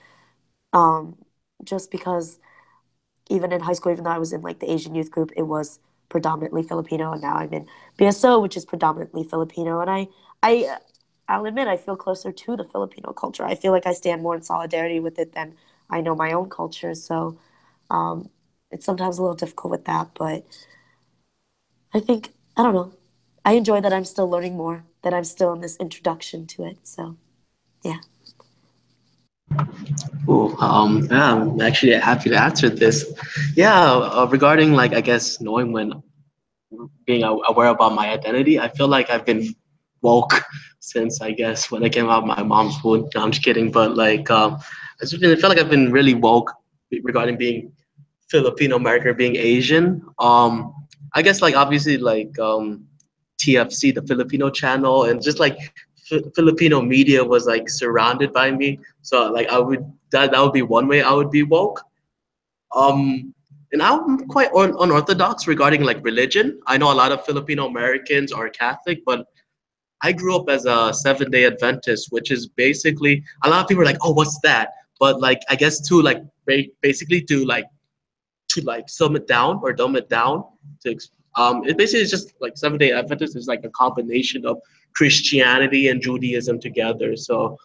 Just because even in high school, even though I was in like the Asian youth group, it was predominantly Filipino, and now I'm in BSO, which is predominantly Filipino. And I'll admit, I feel closer to the Filipino culture. I feel like I stand more in solidarity with it than I know my own culture. So it's sometimes a little difficult with that, but I think, I don't know. I enjoy that I'm still learning more, that I'm still in this introduction to it. So, yeah. Cool. Yeah, I'm actually happy to answer this. Yeah, regarding like I guess knowing when being aware about my identity, I feel like I've been woke since I guess when I came out of my mom's womb. No, I'm just kidding, but like I feel like I've been really woke regarding being Filipino American, being Asian. I guess like obviously like TFC, the Filipino channel, and just like Filipino media was like surrounded by me. So like that would be one way I would be woke. And I'm quite unorthodox regarding like religion. I know a lot of Filipino Americans are Catholic, but I grew up as a 7-day Adventist, which is basically a lot of people are like, oh, what's that? But like I guess to like basically to like sum it down or dumb it down to it basically is just like 7-day Adventist is like a combination of Christianity and Judaism together. So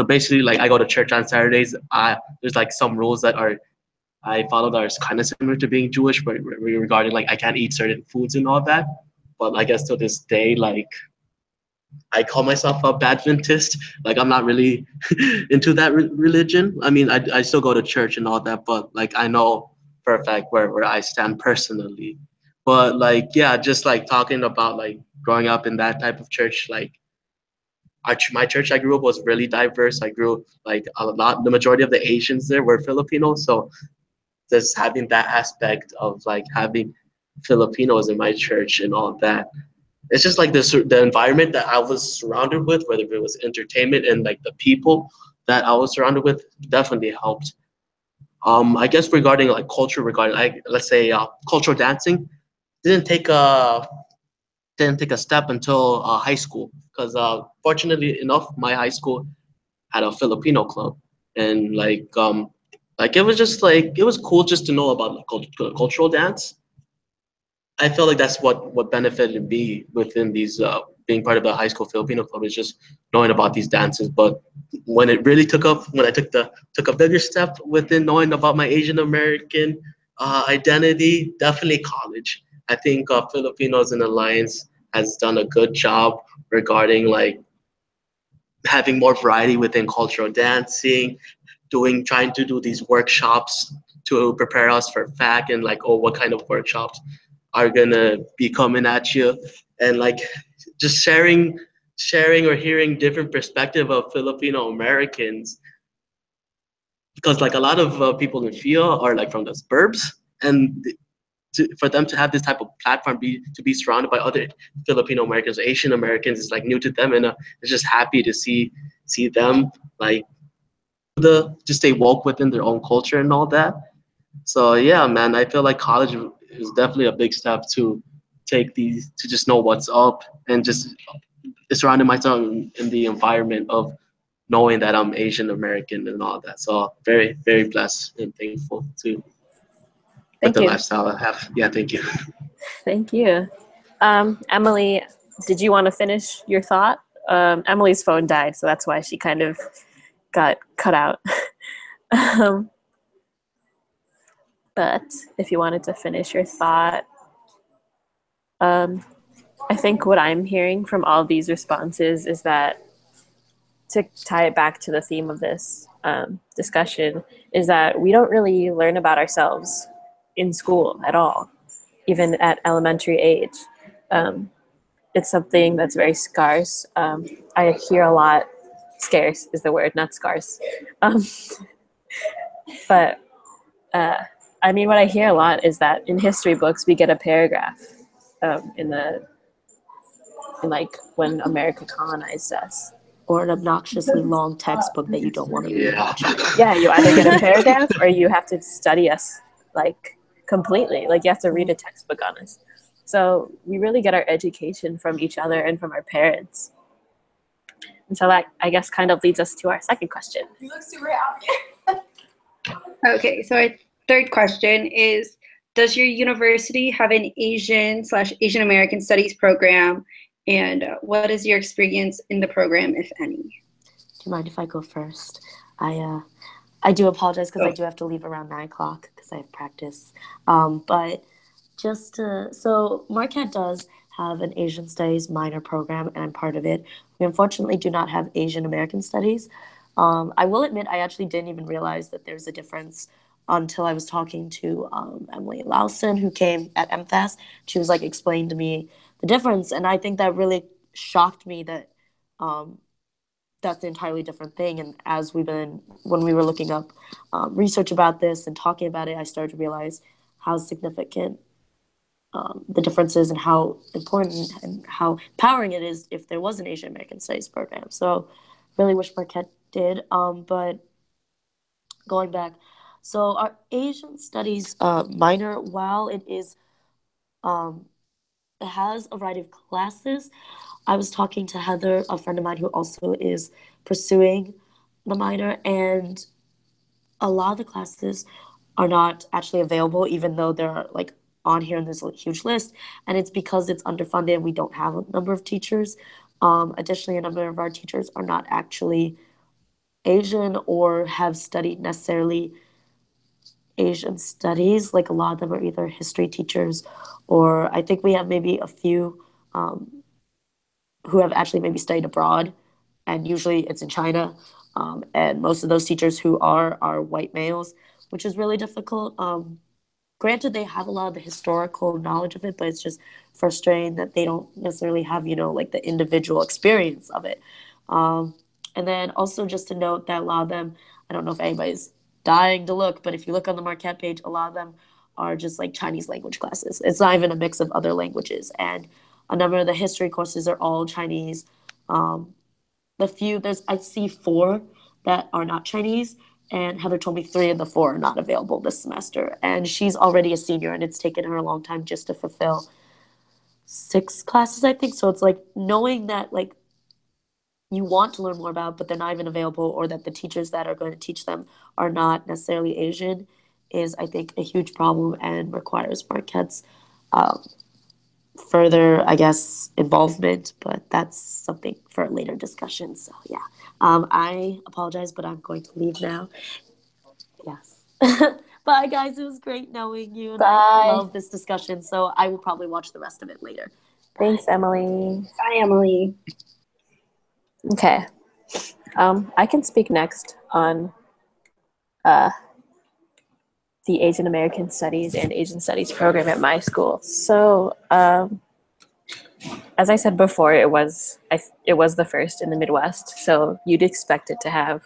basically like I go to church on Saturdays. There's like some rules that are I follow that is kind of similar to being Jewish, but regarding like I can't eat certain foods and all that. But I guess to this day, like I call myself a Adventist. Like I'm not really into that religion. I mean, I still go to church and all that, but like I know for a fact where I stand personally. But like yeah, just like talking about like growing up in that type of church, like my church I grew up was really diverse. I grew up like the majority of the Asians there were Filipino, so just having that aspect of like having Filipinos in my church and all that. It's just like the environment that I was surrounded with, whether it was entertainment and like the people that I was surrounded with, definitely helped. I guess regarding like culture, regarding like let's say cultural dancing, didn't take didn't take a step until high school, because fortunately enough, my high school had a Filipino club, and like it was just like it was cool just to know about cultural dance. I feel like that's what benefited me within these being part of the high school Filipino club, is just knowing about these dances. But when it really took up, when I took a bigger step within knowing about my Asian American identity, definitely college. I think Filipinos in Alliance has done a good job regarding like having more variety within cultural dancing, trying to do these workshops to prepare us for FAC, and like, oh, what kind of workshops are gonna be coming at you, and like just sharing or hearing different perspective of Filipino Americans, because like a lot of people in FIA are like from the suburbs, and for them to have this type of platform, to be surrounded by other Filipino Americans, Asian Americans, is like new to them, and it's just happy to see them like just stay woke within their own culture and all that. So yeah, man, I feel like college is definitely a big step to take these, to just know what's up, and just surrounding myself in the environment of knowing that I'm Asian American and all that. So very, very blessed and thankful to with Thank the you. lifestyle I have. Yeah, thank you. Thank you. Emily, did you want to finish your thought? Emily's phone died, so that's why she kind of got cut out. But if you wanted to finish your thought, I think what I'm hearing from all of these responses is that, to tie it back to the theme of this discussion, is that we don't really learn about ourselves in school at all, even at elementary age. It's something that's very scarce. I hear a lot, scarce is the word, not scarce. But I mean, what I hear a lot is that in history books, we get a paragraph in like when America colonized us. Or an obnoxiously long textbook that you don't want to read about China. Yeah, you either get a paragraph or you have to study us like completely. Like you have to read a textbook on us. So we really get our education from each other and from our parents. And so that, I guess, kind of leads us to our second question. You look super happy. Okay, so our third question is, does your university have an Asian/Asian American Studies program? And what is your experience in the program, if any? Do you mind if I go first? I do apologize because I do have to leave around 9 o'clock because I have practice. But so Marquette does have an Asian Studies minor program, and I'm part of it. We unfortunately do not have Asian American Studies. I will admit I actually didn't even realize that there's a difference until I was talking to Emily Lawson, who came at MFAS. She was like explaining to me the difference, and I think that really shocked me that that's an entirely different thing. And when we were looking up research about this and talking about it, I started to realize how significant the difference is, and how important and how empowering it is if there was an Asian American Studies program. So really wish Marquette did. But going back, so our Asian Studies minor, while it is it has a variety of classes. I was talking to Heather, a friend of mine who also is pursuing the minor, and a lot of the classes are not actually available, even though they're like on here and there's a huge list. And it's because it's underfunded and we don't have a number of teachers. Additionally, a number of our teachers are not actually Asian or have studied necessarily Asian studies. Like a lot of them are either history teachers, or I think we have maybe a few who have actually maybe studied abroad, and usually it's in China. And most of those teachers who are white males, which is really difficult. Granted, they have a lot of the historical knowledge of it, but it's just frustrating that they don't necessarily have, like the individual experience of it. And then also just to note that a lot of them, I don't know if anybody's dying to look, but if you look on the Marquette page, a lot of them are just like Chinese language classes. It's not even a mix of other languages. And a number of the history courses are all Chinese. I see 4 that are not Chinese, and Heather told me 3 of the 4 are not available this semester. And she's already a senior, and it's taken her a long time just to fulfill 6 classes, I think. So it's like knowing that like you want to learn more about, but they're not even available, or that the teachers that are going to teach them are not necessarily Asian is, I think, a huge problem and requires Marquette's further, I guess, involvement. But that's something for a later discussion. So yeah, I apologize, but I'm going to leave now. Yes. Bye, guys. It was great knowing you, and I Bye. love this discussion. So I will probably watch the rest of it later. Thanks, Emily. Bye, Emily. Okay. I can speak next on the Asian American Studies and Asian Studies program at my school. So, as I said before, it was the first in the Midwest. So you'd expect it to have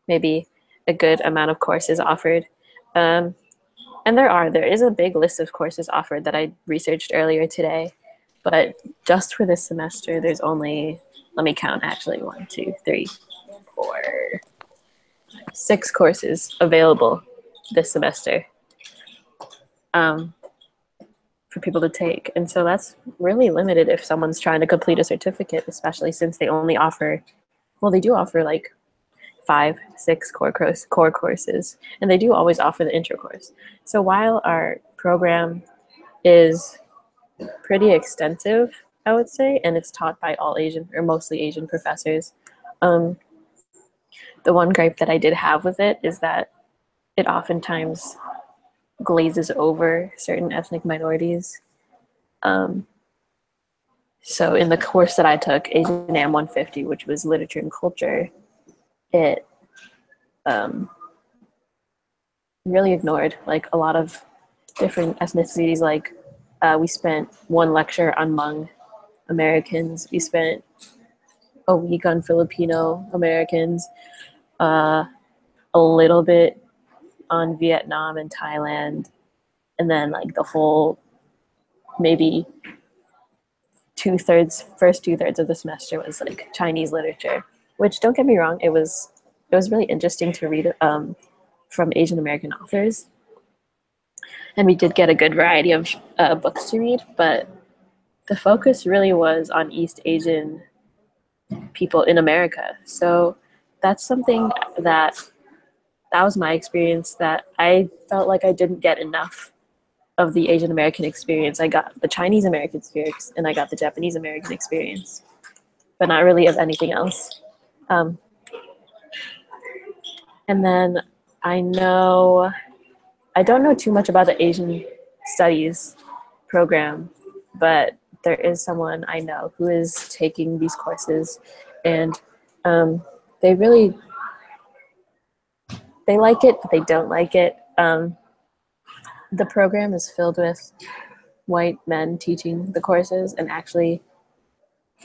maybe a good amount of courses offered. And there is a big list of courses offered that I researched earlier today. But just for this semester, there's only, let me count actually, 1, 2, 3, 4, 6 courses available this semester for people to take. And so that's really limited if someone's trying to complete a certificate, especially since they only offer, well, they do offer like 5, 6 core courses, and they do always offer the intro course. So while our program is pretty extensive, I would say, and it's taught by all Asian or mostly Asian professors, the one gripe that I did have with it is that it oftentimes glazes over certain ethnic minorities. So in the course that I took, Asian Am 150, which was literature and culture, it really ignored like a lot of different ethnicities. Like we spent one lecture on Hmong Americans. We spent a week on Filipino Americans, a little bit on Vietnam and Thailand, and then like the whole maybe first 2/3 of the semester was like Chinese literature, which, don't get me wrong, it was really interesting to read from Asian American authors, and we did get a good variety of books to read, but the focus really was on East Asian people in America. So that's something that was my experience, that I felt like I didn't get enough of the Asian American experience. I got the Chinese American experience and I got the Japanese American experience, but not really of anything else. And then I don't know too much about the Asian Studies program, but there is someone I know who is taking these courses, and they like it, but they don't like it. The program is filled with white men teaching the courses, and actually,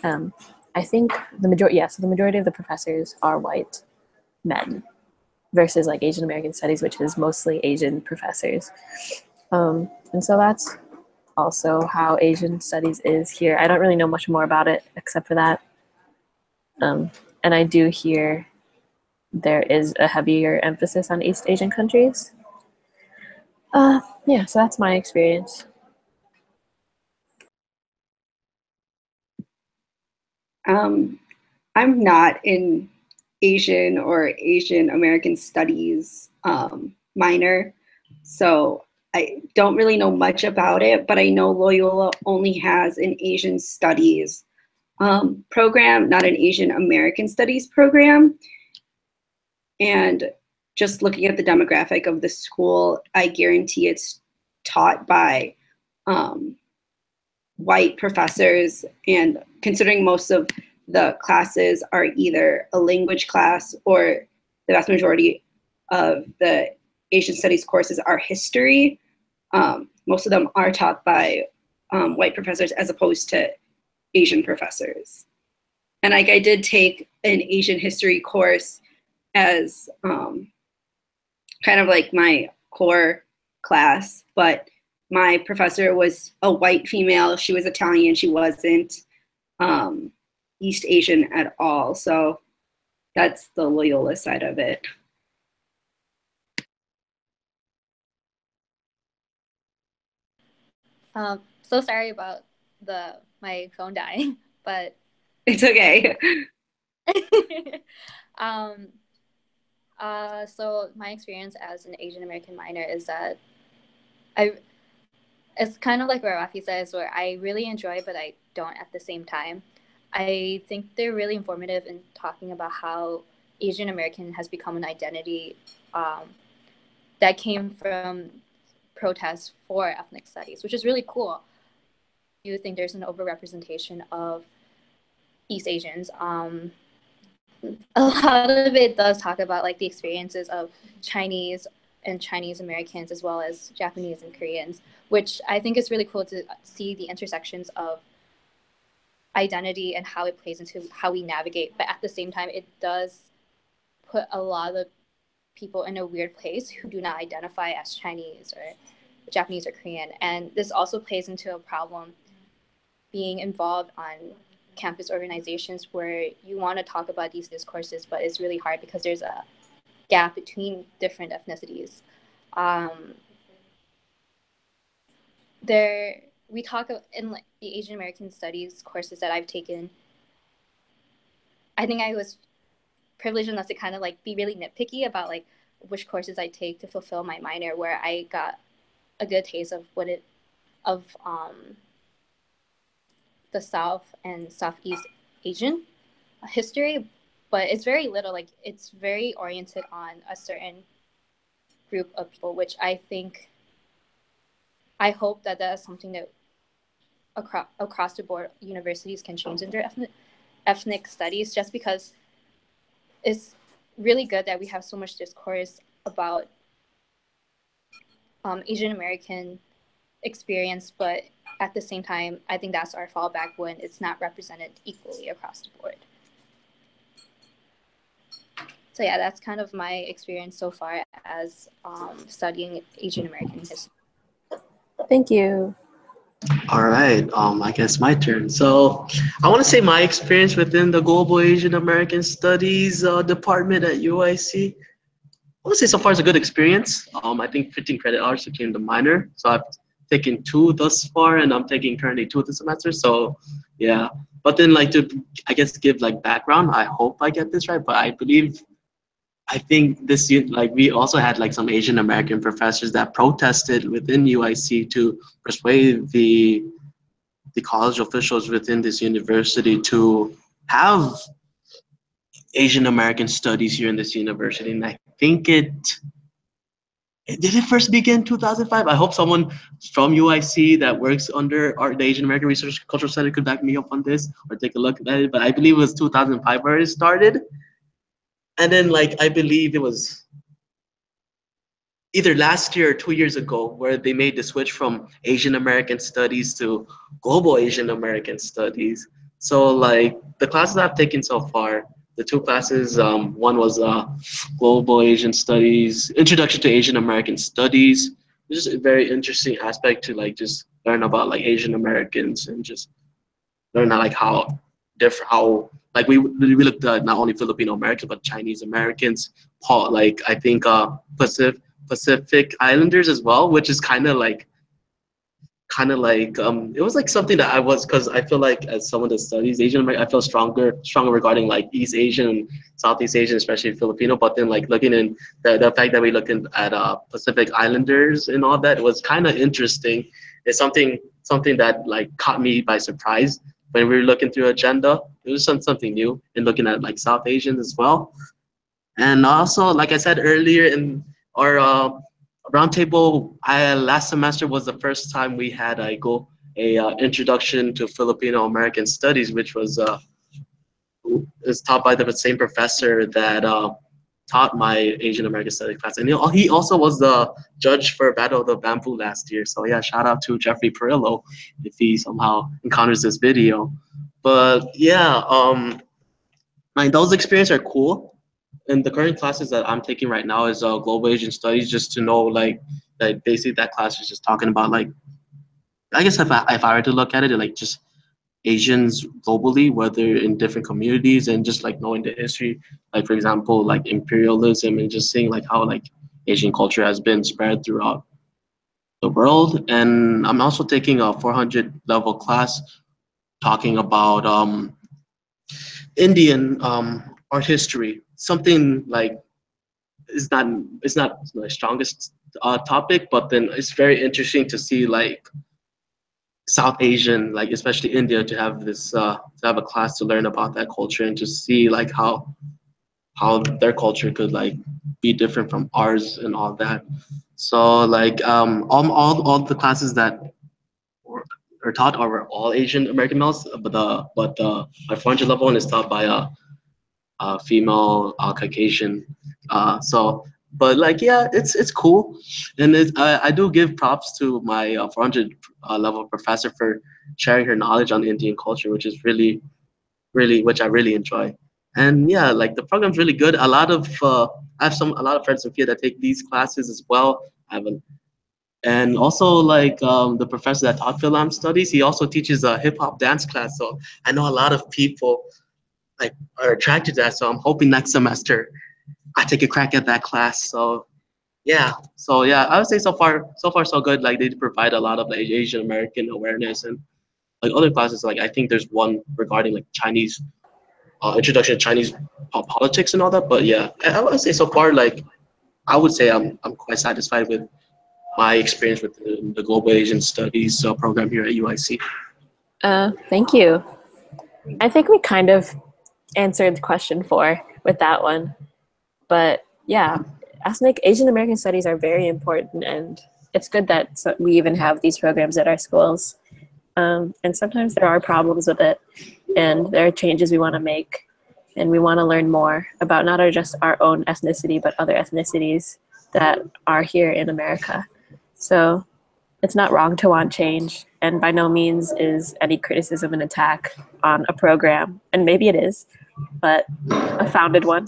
I think the majority of the professors are white men, versus like Asian American Studies, which is mostly Asian professors. And so that's also how Asian Studies is here. I don't really know much more about it except for that. And I do hear there is a heavier emphasis on East Asian countries. Yeah, so that's my experience. I'm not in Asian or Asian American Studies minor, so I don't really know much about it, but I know Loyola only has an Asian Studies program, not an Asian American Studies program. And just looking at the demographic of the school, I guarantee it's taught by white professors, and considering most of the classes are either a language class or the vast majority of the Asian Studies courses are history, most of them are taught by white professors as opposed to Asian professors. And like I did take an Asian history course as kind of like my core class, but my professor was a white female. She was Italian. She wasn't East Asian at all. So that's the Loyola side of it. So sorry about my phone dying, but it's okay. So my experience as an Asian American minor is that it's kind of like what Rafi says, where I really enjoy, but I don't at the same time. I think they're really informative in talking about how Asian American has become an identity that came from protests for ethnic studies, which is really cool. I do think there's an overrepresentation of East Asians. A lot of it does talk about like the experiences of Chinese and Chinese Americans as well as Japanese and Koreans, which I think is really cool to see the intersections of identity and how it plays into how we navigate. But at the same time, it does put a lot of people in a weird place who do not identify as Chinese or Japanese or Korean. And this also plays into a problem being involved on campus organizations where you want to talk about these discourses, but it's really hard because there's a gap between different ethnicities. We talk in like the Asian American Studies courses that I've taken. I think I was privileged enough to kind of like be really nitpicky about like which courses I take to fulfill my minor, where I got a good taste of the South and Southeast Asian history, but it's very little. Like it's very oriented on a certain group of people, which I hope that is something that across the board universities can change in their ethnic studies, just because it's really good that we have so much discourse about Asian American experience, but at the same time, I think that's our fallback when it's not represented equally across the board. So yeah, that's kind of my experience so far as studying Asian American history. Thank you. All right, I guess my turn. So I want to say my experience within the Global Asian American Studies department at UIC. I want to say so far it's a good experience. I think 15 credit hours became the minor. So I've taken 2 thus far, and I'm taking currently 2 this semester. So yeah, but then like to, I guess, give like background, I hope I get this right, but I think this year, like we also had like some Asian American professors that protested within UIC to persuade the college officials within this university to have Asian American studies here in this university. And I think did it first begin in 2005? I hope someone from UIC that works under the Asian American Research Cultural Center could back me up on this or take a look at it. But I believe it was 2005 where it started. And then like, I believe it was either last year or 2 years ago where they made the switch from Asian American studies to global Asian American studies. So like the classes I've taken so far, the 2 classes, one was Global Asian Studies, Introduction to Asian American Studies. It's just a very interesting aspect to like just learn about like Asian Americans and just learn like how different, how like we looked at not only Filipino Americans but Chinese Americans, like I think Pacific Islanders as well, which is kind of like it was like something that I was, because I feel like as someone that studies Asian American, I feel stronger regarding like East Asian and Southeast Asian, especially Filipino. But then like looking in the fact that we looked at Pacific Islanders and all that was kind of interesting. It's something that like caught me by surprise when we were looking through agenda. It was something new, and looking at like South Asians as well. And also, like I said earlier in our roundtable, last semester was the first time we had a introduction to Filipino American Studies, which was is taught by the same professor that taught my Asian American Studies class, and he also was the judge for Battle of the Bamboo last year. So yeah, shout out to Jeffrey Perillo if he somehow encounters this video. But yeah, those experiences are cool. And the current classes that I'm taking right now is Global Asian Studies, just to know like basically that class is just talking about like, I guess if I were to look at it, like just Asians globally, whether in different communities, and just like knowing the history, like for example, like imperialism, and just seeing like how like Asian culture has been spread throughout the world. And I'm also taking a 400 level class talking about Indian art history. Something like it's not my strongest topic, but then it's very interesting to see like South Asian, like especially India, to have this to have a class to learn about that culture and to see like how their culture could like be different from ours and all that. So like all the classes that were, are taught are all Asian American males, but my 400 level one is taught by a female Caucasian. So but like yeah, it's cool, and I do give props to my 400 level professor for sharing her knowledge on Indian culture, which is really which I really enjoy. And yeah, like the program's really good. I have a lot of friends in here that take these classes as well. I have a, and also like the professor that taught film studies, he also teaches a hip hop dance class. So I know a lot of people like are attracted to that. So I'm hoping next semester I take a crack at that class. So yeah, I would say so far so good. Like they provide a lot of like Asian American awareness and like other classes. Like I think there's one regarding like Chinese introduction to Chinese politics and all that. But yeah, I would say so far like I would say I'm quite satisfied with my experience with the Global Asian Studies program here at UIC. Thank you. I think we kind of answered question 4 with that one. But yeah, ethnic Asian American studies are very important, and it's good that we even have these programs at our schools. And sometimes there are problems with it, and there are changes we want to make, and we want to learn more about not just our own ethnicity, but other ethnicities that are here in America. So it's not wrong to want change, and by no means is any criticism an attack on a program, and maybe it is, but a founded one.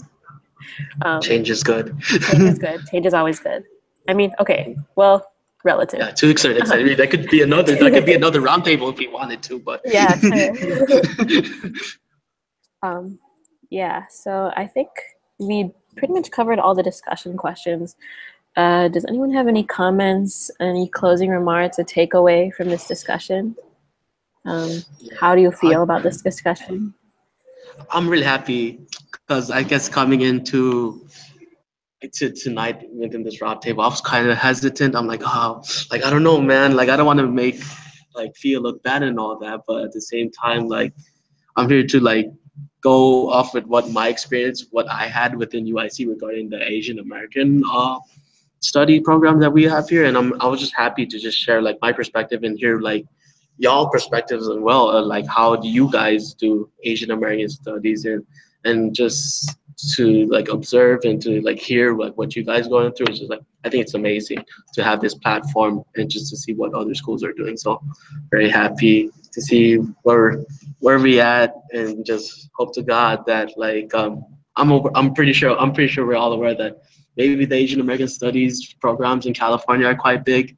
Change is good. Change is good. Change is always good. I mean, okay, well, relative. Yeah, to extent. That could be another roundtable if you wanted to, but yeah, sure. Yeah, so I think we pretty much covered all the discussion questions. Does anyone have any comments, any closing remarks, a takeaway from this discussion? How do you feel about this discussion? I'm really happy because I guess coming into tonight within this roundtable, I was kind of hesitant. I'm like, oh, like I don't know, man. Like I don't want to make like Fia look bad and all that, but at the same time, like I'm here to like go off with what my experience, what I had within UIC regarding the Asian American study program that we have here, and I was just happy to just share like my perspective and hear like y'all perspectives as well. Like how do you guys do Asian American studies and just to like observe and to like hear what you guys going through. It's just like I think it's amazing to have this platform and just to see what other schools are doing. So very happy to see where we at, and just hope to God that like I'm pretty sure we're all aware that maybe the Asian American Studies programs in California are quite big.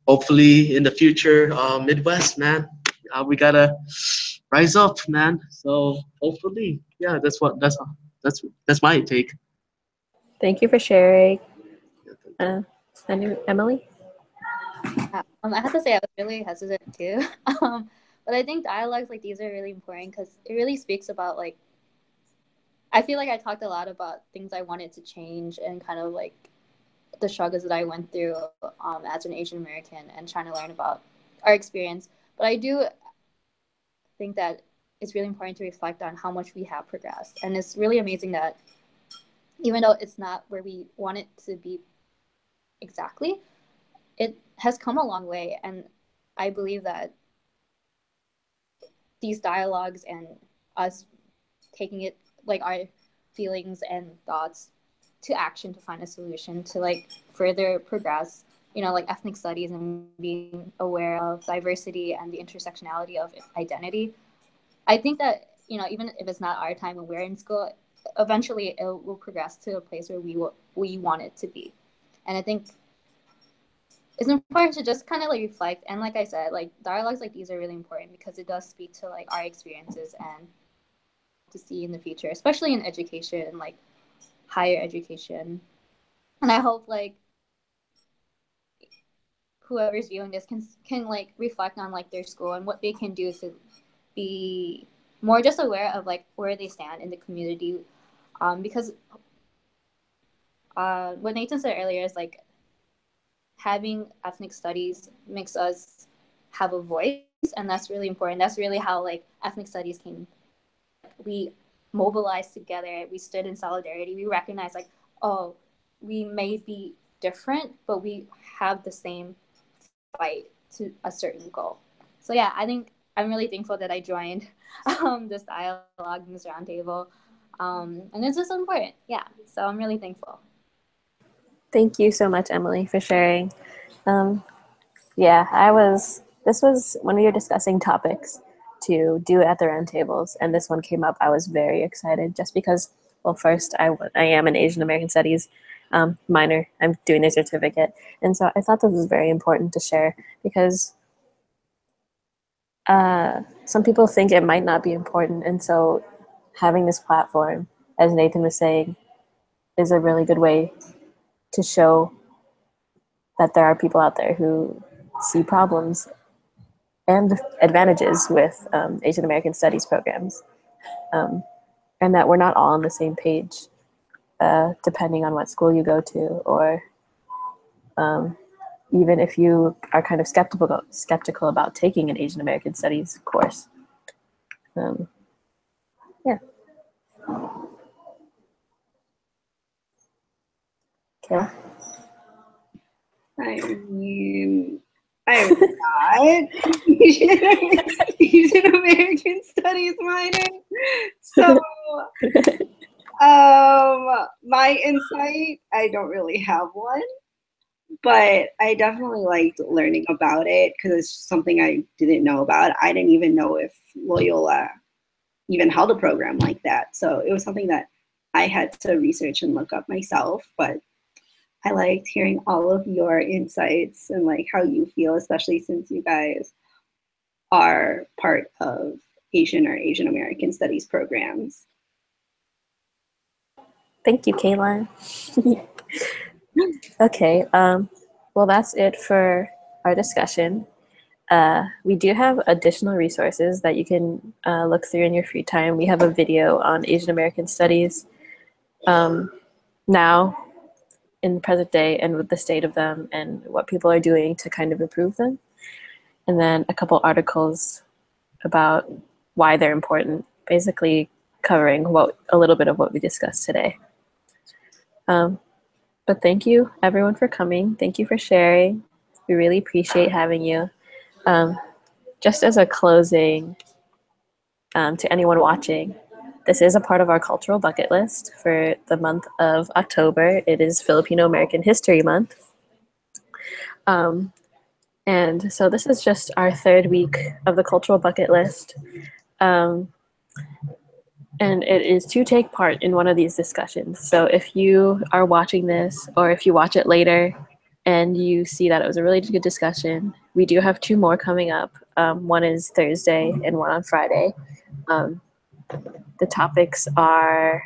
Hopefully in the future, Midwest, man, we gotta rise up, man. So hopefully, yeah, that's my take. Thank you for sharing. Emily? I have to say I was really hesitant too. But I think dialogues like these are really important because it really speaks about like, I feel like I talked a lot about things I wanted to change and kind of like the struggles that I went through as an Asian American and trying to learn about our experience. But I do think that it's really important to reflect on how much we have progressed. And it's really amazing that even though it's not where we want it to be exactly, it has come a long way. And I believe that these dialogues and us taking it like our feelings and thoughts to action to find a solution to like further progress, like ethnic studies and being aware of diversity and the intersectionality of identity. I think that, even if it's not our time and we're in school, eventually it will progress to a place where we want it to be. And I think it's important to just kind of like reflect. And like I said, like dialogues like these are really important because it does speak to like our experiences and to see in the future, especially in education, like higher education. And I hope like whoever's viewing this can like reflect on like their school and what they can do to be more just aware of like where they stand in the community, because what Nathan said earlier is like having ethnic studies makes us have a voice, and that's really important. That's really how like ethnic studies came. We mobilized together, we stood in solidarity, we recognized like, oh, we may be different, but we have the same fight to a certain goal. So yeah, I think I'm really thankful that I joined this dialogue, this roundtable, and it's just important. Yeah, so I'm really thankful. Thank you so much, Emily, for sharing. This was when we were discussing topics to do at the roundtables, and this one came up. I was very excited just because, well, first, I am an Asian American Studies minor. I'm doing the certificate. And so I thought this was very important to share because some people think it might not be important. And so having this platform, as Nathan was saying, is a really good way to show that there are people out there who see problems and advantages with Asian American Studies programs, and that we're not all on the same page, depending on what school you go to, or even if you are kind of skeptical about taking an Asian American Studies course. Yeah. Kayla? I mean, I'm not Asian American Studies minor. So, my insight, I don't really have one, but I definitely liked learning about it because it's something I didn't know about. I didn't even know if Loyola even held a program like that. So it was something that I had to research and look up myself, but I liked hearing all of your insights and like how you feel, especially since you guys are part of Asian or Asian American Studies programs. Thank you, Kayla. Okay, well, that's it for our discussion. We do have additional resources that you can look through in your free time. We have a video on Asian American Studies now, in the present day, and with the state of them and what people are doing to kind of improve them. And then a couple articles about why they're important, basically covering a little bit of what we discussed today. But thank you everyone for coming. Thank you for sharing. We really appreciate having you. Just as a closing to anyone watching, this is a part of our cultural bucket list for the month of October. It is Filipino American History Month. And so this is just our third week of the cultural bucket list. And it is to take part in one of these discussions. So if you are watching this, or if you watch it later and you see that it was a really good discussion, we do have 2 more coming up. One is Thursday and one on Friday. The topics are,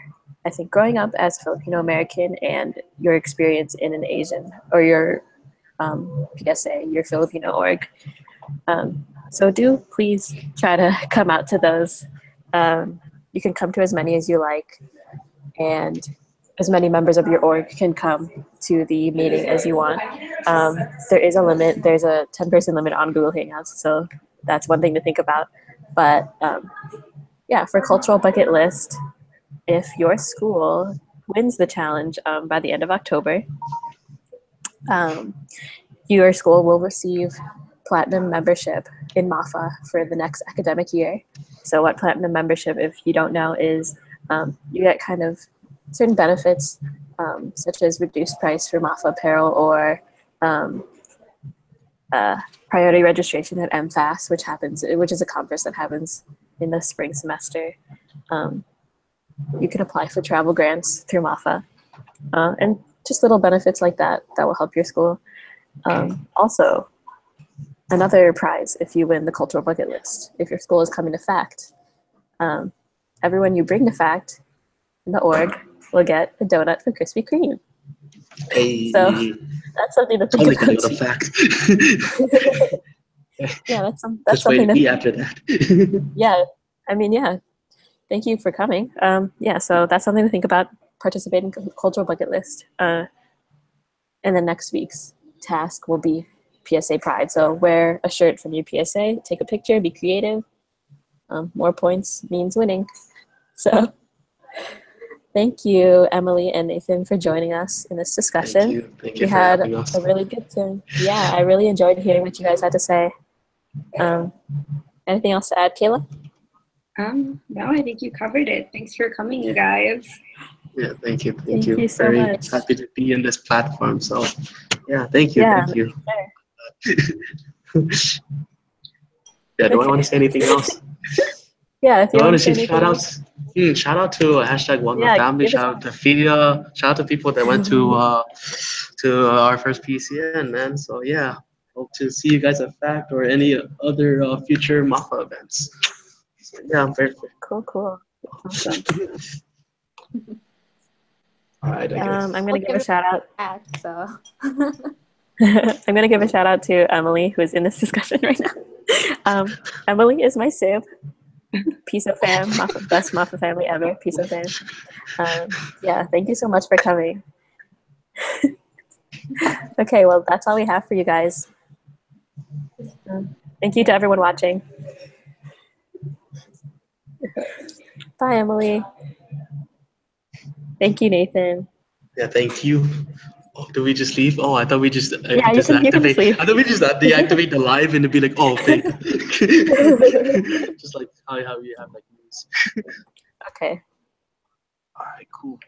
I think, growing up as Filipino American and your experience in an Asian, or your PSA, your Filipino org. So do please try to come out to those. You can come to as many as you like, and as many members of your org can come to the meeting as you want. There is a limit. There's a 10-person limit on Google Hangouts, so that's one thing to think about. But yeah, for cultural bucket list, if your school wins the challenge by the end of October, your school will receive platinum membership in Mafa for the next academic year. So what platinum membership, if you don't know, is you get kind of certain benefits, such as reduced price for Mafa apparel, or priority registration at MFAS, which is a conference that happens in the spring semester. You can apply for travel grants through Mafa, and just little benefits like that will help your school. Also, another prize if you win the cultural bucket list, if your school is coming to FACT, everyone you bring to FACT in the org will get a donut from Krispy Kreme. Hey, So that's something to think totally about. the fact. Yeah, that's Just something wait to. me after that. Yeah, I mean, yeah. Thank you for coming. Yeah, so that's something to think about. Participate in cultural bucket list. And then next week's task will be PSA Pride. So wear a shirt from your PSA, take a picture, be creative. More points means winning. So thank you, Emily and Nathan, for joining us in this discussion. Thank you We for had having us. a really good time. Yeah, I really enjoyed hearing what you guys had to say. Anything else to add, Kayla? No, I think you covered it. Thanks for coming, you guys. Yeah, thank you. Thank you so Very much. happy to be in this platform. So, yeah, thank you. Yeah, Thank you. sure. Yeah, do I want to say anything else? Yeah, if you want to say say anything else. shout out to hashtag One Yeah, Family. give us Shout out to Fidia. Shout out to people that went to our first PCN, man. So yeah, hope to see you guys at FACT or any other future Mafa events. So, yeah, I'm very cool. Awesome. All right, I guess. I'm gonna give a shout out. So I'm gonna give a shout out to Emily, who is in this discussion right now. Emily is my sib. Piso fam, best Mafa family ever. Piso fam. Yeah, thank you so much for coming. Okay, well, that's all we have for you guys. Thank you to everyone watching. Bye, Emily. Thank you, Nathan. Yeah, thank you. Oh, do we just leave? Oh, I thought we just Yeah, you can just leave. I thought we just deactivate the live and it'd be like, oh, fake. Just like how you have like news. Okay. All right, cool.